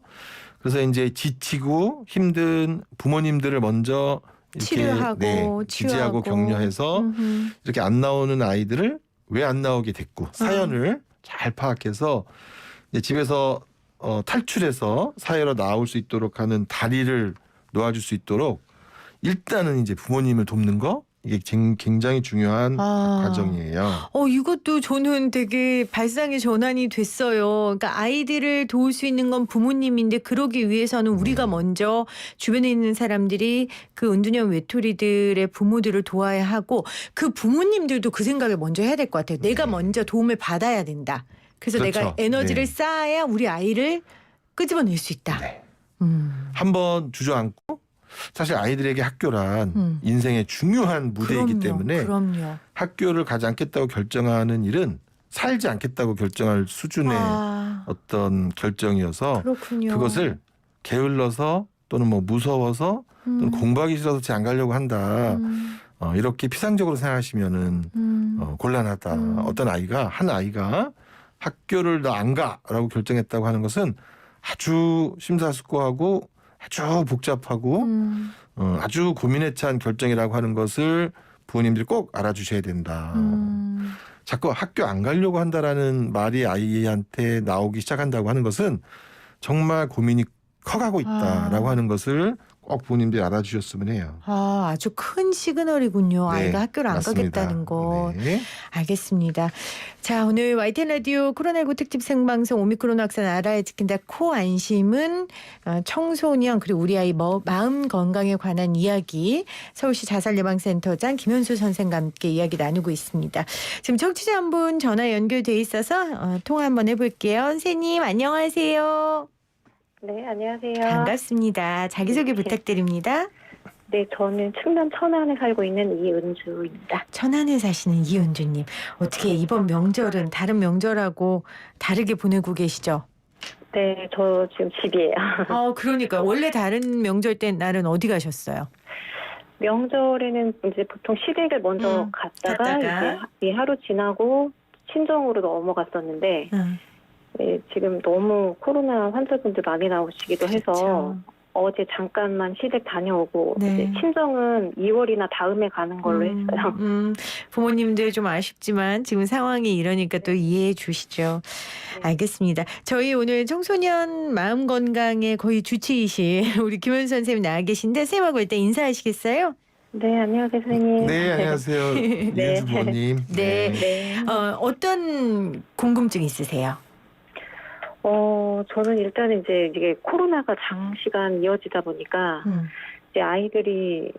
그래서 이제 지치고 힘든 부모님들을 먼저 이렇게 치료하고 지지하고 격려해서 이렇게 안 나오는 아이들을 왜 안 나오게 됐고 사연을 잘 파악해서 이제 집에서 탈출해서 사회로 나올 수 있도록 하는 다리를 놓아줄 수 있도록 일단은 이제 부모님을 돕는 거 이게 굉장히 중요한 과정이에요. 이것도 저는 되게 발상의 전환이 됐어요. 그러니까 아이들을 도울 수 있는 건 부모님인데 그러기 위해서는 우리가 먼저 주변에 있는 사람들이 그 은둔형 외톨이들의 부모들을 도와야 하고 그 부모님들도 그 생각을 먼저 해야 될 것 같아요. 내가 먼저 도움을 받아야 된다. 그래서 그렇죠. 내가 에너지를 쌓아야 우리 아이를 끄집어낼 수 있다. 네. 한번 주저앉고 사실 아이들에게 학교란 인생의 중요한 무대이기 때문에 그럼요. 학교를 가지 않겠다고 결정하는 일은 살지 않겠다고 결정할 수준의 어떤 결정이어서 그렇군요. 그것을 게을러서 또는 뭐 무서워서 또는 공부하기 싫어서 쟤 안 가려고 한다. 이렇게 피상적으로 생각하시면은 곤란하다. 어떤 아이가 한 아이가 학교를 나 안 가라고 결정했다고 하는 것은 아주 심사숙고하고 아주 복잡하고 아주 고민에 찬 결정이라고 하는 것을 부모님들이 꼭 알아주셔야 된다. 자꾸 학교 안 가려고 한다라는 말이 아이한테 나오기 시작한다고 하는 것은 정말 고민이 커가고 있다라고 하는 것을 꼭 부모님들이 알아주셨으면 해요. 아주 큰 시그널이군요. 네, 아이가 학교를 안 맞습니다. 가겠다는 거. 네. 알겠습니다. 자, 오늘 YTN 라디오 코로나19 특집 생방송 오미크론 확산 알아야 지킨다 코안심은 청소년 그리고 우리 아이 마음 건강에 관한 이야기 서울시 자살예방센터장 김현수 선생과 함께 이야기 나누고 있습니다. 지금 청취자 한 분 전화 연결돼 있어서 통화 한번 해볼게요. 선생님 안녕하세요. 네, 안녕하세요. 반갑습니다. 자기소개 부탁드립니다. 네, 저는 충남 천안에 살고 있는 이은주입니다. 천안에 사시는 이은주님. 어떻게 이번 명절은 다른 명절하고 다르게 보내고 계시죠? 네, 저 지금 집이에요. 그러니까 원래 다른 명절 때 날은 어디 가셨어요? 명절에는 이제 보통 시댁을 먼저 갔다가 이제 하루 지나고 친정으로 넘어갔었는데 네, 지금 너무 코로나 환자분들 많이 나오시기도 해서 어제 잠깐만 시댁 다녀오고 이제 친정은 2월이나 다음에 가는 걸로 했어요. 부모님들 좀 아쉽지만 지금 상황이 이러니까 또 이해해 주시죠. 알겠습니다. 저희 오늘 청소년 마음 건강의 거의 주치이신 우리 김현수 선생님 나와 계신데 선생님하고 일단 인사하시겠어요? 네, 안녕하세요, 선생님. 네, 안녕하세요. 이은주 부모님. 네. 어떤 궁금증 있으세요? 저는 일단은 이제 이게 코로나가 장시간 이어지다 보니까 이제 아이들이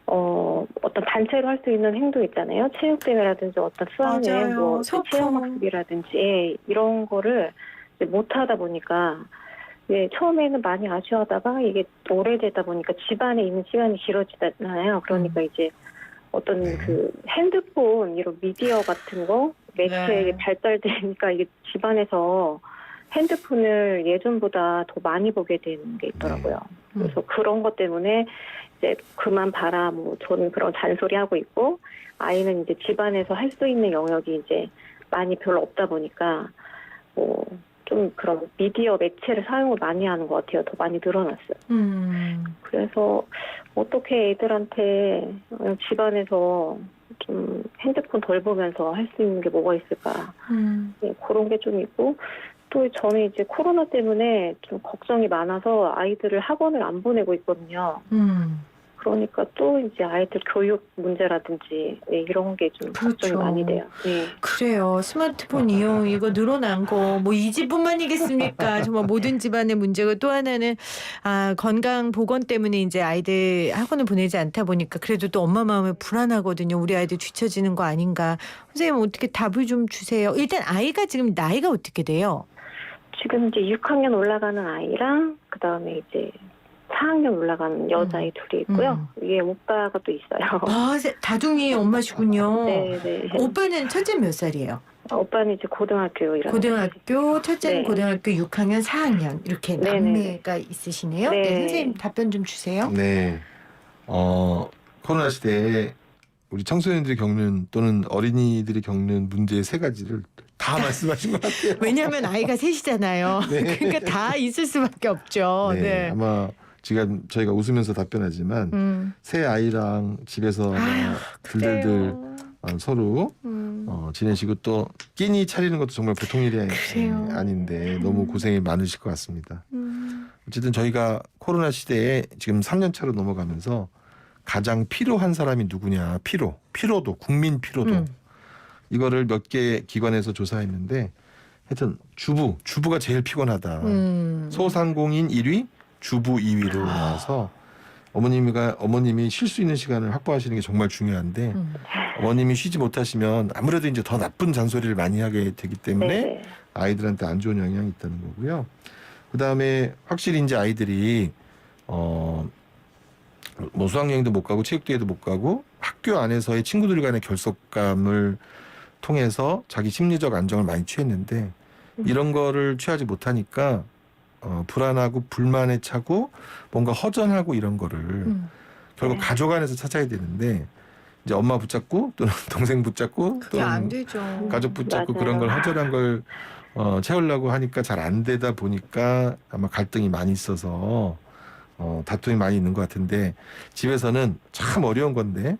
어떤 단체로 할 수 있는 행동 있잖아요. 체육대회라든지 어떤 수학여행, 뭐 체험학습이라든지 이런 거를 이제 못 하다 보니까 이제 처음에는 많이 아쉬워하다가 이게 오래되다 보니까 집안에 있는 시간이 길어지잖아요. 그러니까 이제 어떤 그 핸드폰 이런 미디어 같은 거 매체에 발달되니까 이게 집안에서 핸드폰을 예전보다 더 많이 보게 되는 게 있더라고요. 그래서 그런 것 때문에 이제 그만 봐라, 뭐 저는 그런 잔소리 하고 있고, 아이는 이제 집안에서 할 수 있는 영역이 이제 많이 별로 없다 보니까 뭐 좀 그런 미디어 매체를 사용을 많이 하는 것 같아요. 더 많이 늘어났어요. 그래서 어떻게 애들한테 집안에서 좀 핸드폰 덜 보면서 할 수 있는 게 뭐가 있을까? 네, 그런 게 좀 있고, 또 저는 이제 코로나 때문에 좀 걱정이 많아서 아이들을 학원을 안 보내고 있거든요. 그러니까 또 이제 아이들 교육 문제라든지 네, 이런 게 좀 걱정이 그렇죠. 많이 돼요. 네. 그래요. 스마트폰 이용 이거 늘어난 거 뭐 이 집뿐만이겠습니까? 정말 모든 집안의 문제고, 또 하나는 건강 보건 때문에 이제 아이들 학원을 보내지 않다 보니까 그래도 또 엄마 마음이 불안하거든요. 우리 아이들 뒤처지는 거 아닌가. 선생님 어떻게 답을 좀 주세요. 일단 아이가 지금 나이가 어떻게 돼요? 지금 이제 6학년 올라가는 아이랑 그다음에 이제 4학년 올라가는 여자아이 둘이 있고요. 위에 오빠가 또 있어요. 다둥이 엄마시군요. 네. 오빠는 첫째 몇 살이에요? 오빠는 이제 고등학교 일하는 고등학교, 첫째는 네. 고등학교 6학년, 4학년 이렇게 네네. 남매가 있으시네요. 네. 네, 선생님 답변 좀 주세요. 네. 코로나 시대에 우리 청소년들이 겪는 또는 어린이들이 겪는 문제 세 가지를 다 말씀하신 것 같아요. 왜냐하면 아이가 셋이잖아요. 네. 그러니까 다 있을 수밖에 없죠. 네. 네. 아마 지금 저희가 웃으면서 답변하지만 새 아이랑 집에서 들들들 그래요. 서로 지내시고 또 끼니 차리는 것도 정말 보통 일이 그래요. 아닌데 너무 고생이 많으실 것 같습니다. 어쨌든 저희가 코로나 시대에 지금 3년 차로 넘어가면서 가장 필요한 사람이 누구냐. 피로도, 국민 피로도. 이거를 몇 개 기관에서 조사했는데 하여튼 주부가 제일 피곤하다. 소상공인 1위, 주부 2위로 나와서 어머님이 쉴 수 있는 시간을 확보하시는 게 정말 중요한데 어머님이 쉬지 못하시면 아무래도 이제 더 나쁜 잔소리를 많이 하게 되기 때문에 네. 아이들한테 안 좋은 영향이 있다는 거고요. 그다음에 확실히 이제 아이들이 뭐 수학여행도 못 가고 체육대회도 못 가고 학교 안에서의 친구들 간의 결속감을 통해서 자기 심리적 안정을 많이 취했는데 이런 거를 취하지 못하니까 불안하고 불만에 차고 뭔가 허전하고 이런 거를 결국 가족 안에서 찾아야 되는데 이제 엄마 붙잡고 또는 동생 붙잡고 그게 안 또는 되죠. 가족 붙잡고 맞아요. 그런 걸 허전한 걸 채우려고 하니까 잘 안 되다 보니까 아마 갈등이 많이 있어서 다툼이 많이 있는 것 같은데 집에서는 참 어려운 건데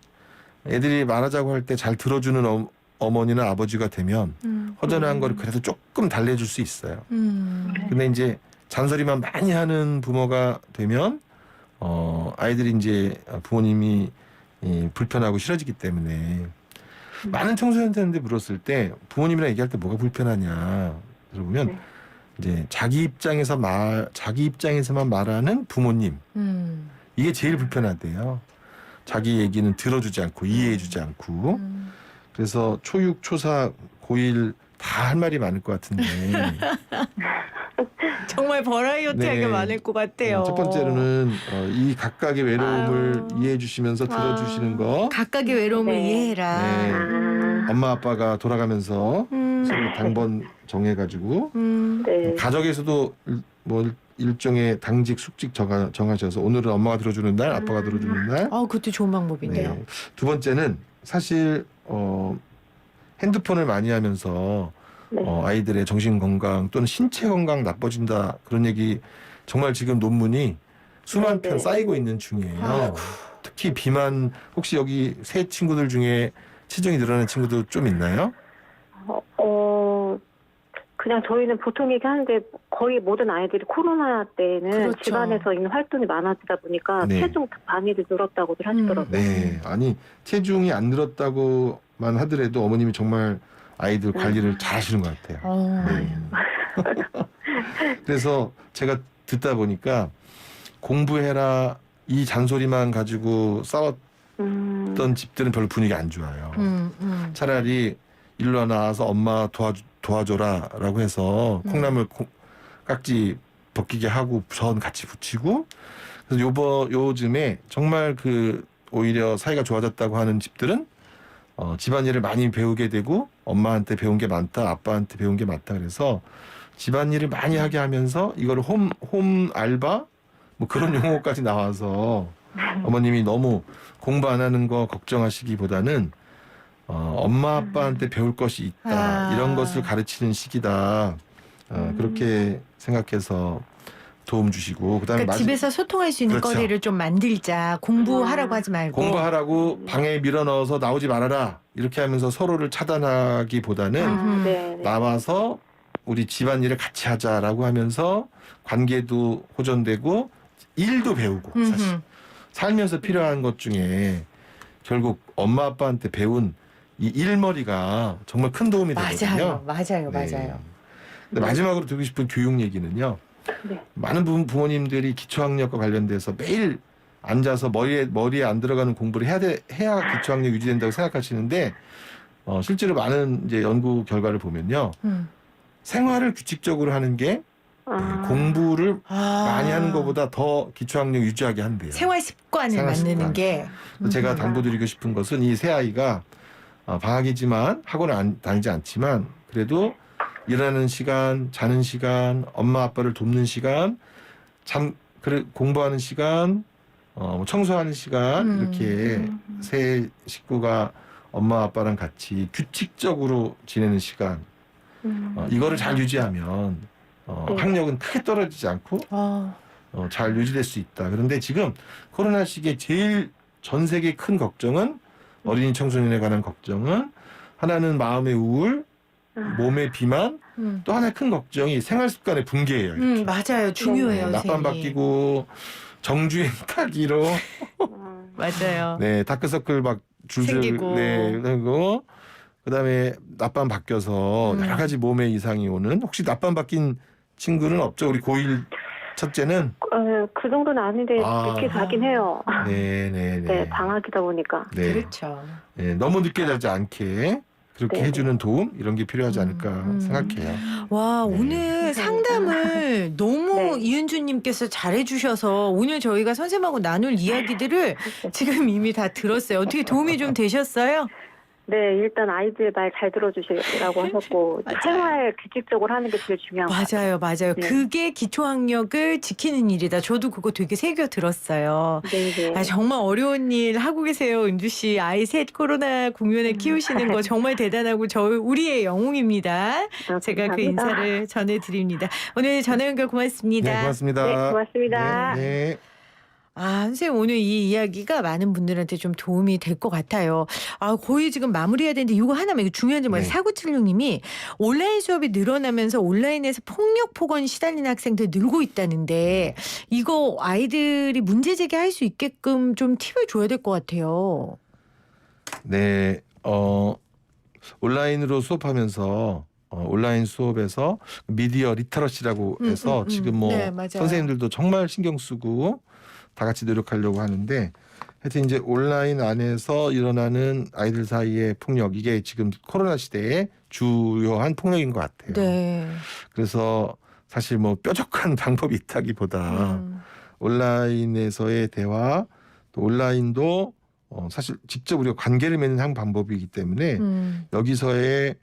애들이 말하자고 할 때 잘 들어주는 어머니나 아버지가 되면 허전한 걸 그래도 조금 달래줄 수 있어요. 근데 이제 잔소리만 많이 하는 부모가 되면 아이들이 이제 부모님이 불편하고 싫어지기 때문에 많은 청소년들한테 물었을 때 부모님이랑 얘기할 때 뭐가 불편하냐 들어보면 이제 자기 입장에서만 말하는 부모님 이게 제일 불편하대요. 자기 얘기는 들어주지 않고 이해해주지 않고 그래서 초육, 초사, 고1 다 할 말이 많을 것 같은데 정말 버라이어티하게 네. 많을 것 같아요. 첫 번째로는 이 각각의 외로움을 이해해 주시면서 들어주시는 거 각각의 외로움을 네. 이해해라. 네. 엄마 아빠가 돌아가면서 서로 당번 정해가지고 네. 가족에서도 뭐 일종의 당직 숙직 정하셔서 오늘은 엄마가 들어주는 날 아빠가 들어주는 날 그것도 좋은 방법인데요. 네. 두 번째는 사실 핸드폰을 많이 하면서 네. 아이들의 정신 건강 또는 신체 건강 나빠진다 그런 얘기 정말 지금 논문이 수만 네, 편 네. 쌓이고 있는 중이에요. 특히 비만 혹시 여기 새 친구들 중에 체중이 늘어나는 친구도 좀 있나요? 그냥 저희는 보통 얘기하는데 거의 모든 아이들이 코로나 때는 그렇죠. 집안에서 있는 활동이 많아지다 보니까 네. 체중 많이 늘었다고들 하시더라고요. 네, 아니 체중이 안 늘었다고만 하더라도 어머님이 정말 아이들 관리를 잘 하시는 것 같아요. 네. 그래서 제가 듣다 보니까 공부해라 이 잔소리만 가지고 싸웠던 집들은 별로 분위기 안 좋아요. 차라리 일로 나와서 엄마 도와줘라라고 해서 콩나물 깍지 벗기게 하고 전 같이 붙이고 그래서 요즘에 정말 오히려 사이가 좋아졌다고 하는 집들은 집안일을 많이 배우게 되고 엄마한테 배운 게 많다 아빠한테 배운 게 많다 그래서 집안일을 많이 하게 하면서 이걸 홈 알바 뭐 그런 용어까지 나와서 어머님이 너무 공부 안 하는 거 걱정하시기보다는 엄마 아빠한테 배울 것이 있다. 이런 것을 가르치는 시기다. 그렇게 생각해서 도움 주시고 그다음에 그러니까 집에서 소통할 수 있는 그렇죠. 거리를 좀 만들자. 공부하라고 하지 말고. 공부하라고 방에 밀어넣어서 나오지 말아라. 이렇게 하면서 서로를 차단하기보다는 네. 나와서 우리 집안일을 같이 하자라고 하면서 관계도 호전되고 일도 배우고 사실 음흠. 살면서 필요한 것 중에 결국 엄마 아빠한테 배운 이 일머리가 정말 큰 도움이 되거든요. 맞아요. 네. 근데 마지막으로 드리고 싶은 교육 얘기는요. 네. 많은 부모님들이 기초학력과 관련돼서 매일 앉아서 머리에 안 들어가는 공부를 해야 기초학력 유지된다고 생각하시는데 실제로 많은 이제 연구 결과를 보면요. 생활을 규칙적으로 하는 게 공부를 많이 하는 것보다 더 기초학력 유지하게 한대요. 생활 습관을 생활 만드는 습관. 게. 그래서 제가 당부드리고 싶은 것은 이 새아이가 방학이지만 학원을 다니지 않지만 그래도 일하는 시간, 자는 시간, 엄마 아빠를 돕는 시간, 공부하는 시간, 청소하는 시간 이렇게 세 식구가 엄마 아빠랑 같이 규칙적으로 지내는 시간 이거를 잘 유지하면 학력은 크게 떨어지지 않고 잘 유지될 수 있다. 그런데 지금 코로나 시기에 제일 전 세계 큰 걱정은 어린이 청소년에 관한 걱정은 하나는 마음의 우울, 몸의 비만, 또 하나의 큰 걱정이 생활 습관의 붕괴예요. 이렇게. 맞아요. 중요해요. 낮밤 선생님. 바뀌고 정주행 타기로 맞아요. 네 다크서클 막 줄줄 생기고. 그리고 그다음에 낮밤 바뀌어서 여러 가지 몸에 이상이 오는 혹시 낮밤 바뀐 친구는 없죠? 우리 고1 첫째는 그 정도는 아닌데 늦게 자긴 해요. 네네네. 네, 방학이다 보니까. 네. 그렇죠. 네, 너무 늦게 자지 않게 그렇게 네. 해주는 도움 이런 게 필요하지 않을까 생각해요. 와, 네. 오늘 상담을 너무 네. 이은주님께서 잘해주셔서 오늘 저희가 선생님하고 나눌 이야기들을 지금 이미 다 들었어요. 어떻게 도움이 좀 되셨어요? 네, 일단 아이들 말 잘 들어주시라고 하셨고 맞아요. 생활 규칙적으로 하는 게 제일 중요한 것 같아요. 맞아요. 네. 그게 기초학력을 지키는 일이다. 저도 그거 되게 새겨 들었어요. 네. 정말 어려운 일 하고 계세요, 은주 씨. 아이 셋 코로나 국면에 키우시는 거 정말 대단하고 우리의 영웅입니다. 제가 그 감사합니다. 인사를 전해드립니다. 오늘 전화 연결 고맙습니다. 네, 고맙습니다. 네, 고맙습니다. 네. 선생님 오늘 이 이야기가 많은 분들한테 좀 도움이 될 것 같아요. 거의 지금 마무리해야 되는데 이거 하나만 이거 중요한 점은 네. 4976님이 온라인 수업이 늘어나면서 온라인에서 폭력 폭언 시달리는 학생들 늘고 있다는데 이거 아이들이 문제 제기할 수 있게끔 좀 팁을 줘야 될 것 같아요. 네, 온라인으로 수업하면서 온라인 수업에서 미디어 리터러시라고 해서 지금 뭐 네, 맞아요. 선생님들도 정말 신경 쓰고 다 같이 노력하려고 하는데 하여튼 이제 온라인 안에서 일어나는 아이들 사이의 폭력 이게 지금 코로나 시대에 주요한 폭력인 것 같아요. 네. 그래서 사실 뭐 뾰족한 방법이 있다기보다 온라인에서의 대화 또 온라인도 사실 직접 우리가 관계를 맺는 한 방법이기 때문에 여기서의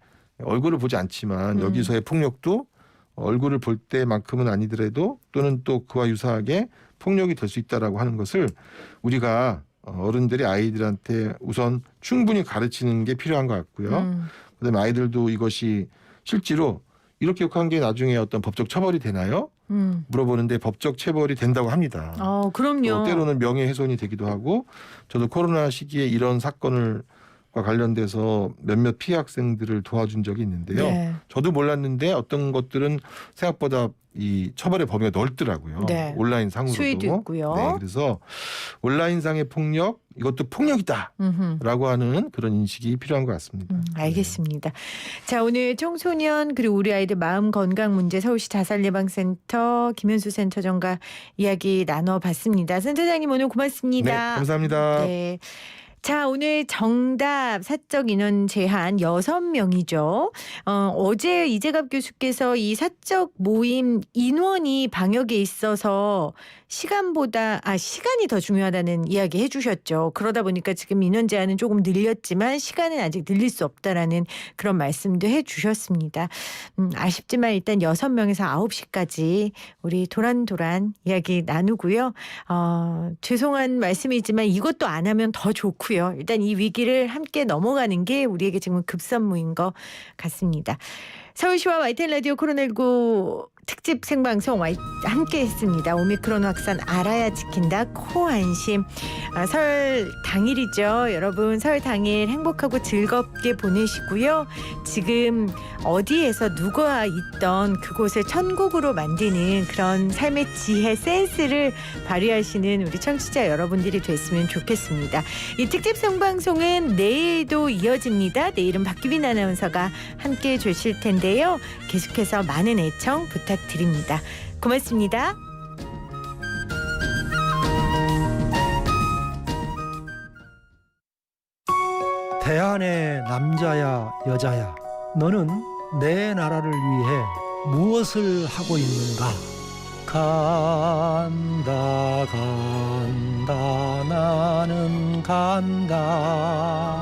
얼굴을 보지 않지만 여기서의 폭력도 얼굴을 볼 때만큼은 아니더라도 또는 또 그와 유사하게 폭력이 될 수 있다라고 하는 것을 우리가 어른들이 아이들한테 우선 충분히 가르치는 게 필요한 것 같고요. 그다음에 아이들도 이것이 실제로 이렇게 욕한 게 나중에 어떤 법적 처벌이 되나요? 물어보는데 법적 처벌이 된다고 합니다. 그럼요. 때로는 명예훼손이 되기도 하고 저도 코로나 시기에 이런 사건과 관련돼서 몇몇 피해 학생들을 도와준 적이 있는데요. 네. 저도 몰랐는데 어떤 것들은 생각보다 이 처벌의 범위가 넓더라고요. 네. 온라인 상으로도. 수위도 있고요. 네, 그래서 온라인상의 폭력 이것도 폭력이다라고 하는 그런 인식이 필요한 것 같습니다. 알겠습니다. 자, 오늘 청소년 그리고 우리 아이들 마음 건강 문제 서울시 자살예방센터 김현수 센터장과 이야기 나눠봤습니다. 센터장님 오늘 고맙습니다. 네, 감사합니다. 네. 자, 오늘 정답 사적 인원 제한 6명이죠. 어제 이재갑 교수께서 이 사적 모임 인원이 방역에 있어서 시간이 더 중요하다는 이야기 해주셨죠. 그러다 보니까 지금 인원 제한은 조금 늘렸지만 시간은 아직 늘릴 수 없다라는 그런 말씀도 해주셨습니다. 아쉽지만 일단 6명에서 9시까지 우리 도란도란 이야기 나누고요. 죄송한 말씀이지만 이것도 안 하면 더 좋고요. 일단 이 위기를 함께 넘어가는 게 우리에게 지금 급선무인 것 같습니다. 서울시와 YTN 라디오 코로나19 특집 생방송 함께 했습니다. 오미크론 확산 알아야 지킨다 코안심. 설 당일이죠. 여러분 설 당일 행복하고 즐겁게 보내시고요. 지금 어디에서 누가 있던 그곳을 천국으로 만드는 그런 삶의 지혜 센스를 발휘하시는 우리 청취자 여러분들이 됐으면 좋겠습니다. 이 특집 생방송은 내일도 이어집니다. 내일은 박규빈 아나운서가 함께해 주실 텐데요. 계속해서 많은 애청 부탁드립니다. 고맙습니다. 대한의 남자야 여자야 너는 내 나라를 위해 무엇을 하고 있는가? 간다 간다 나는 간다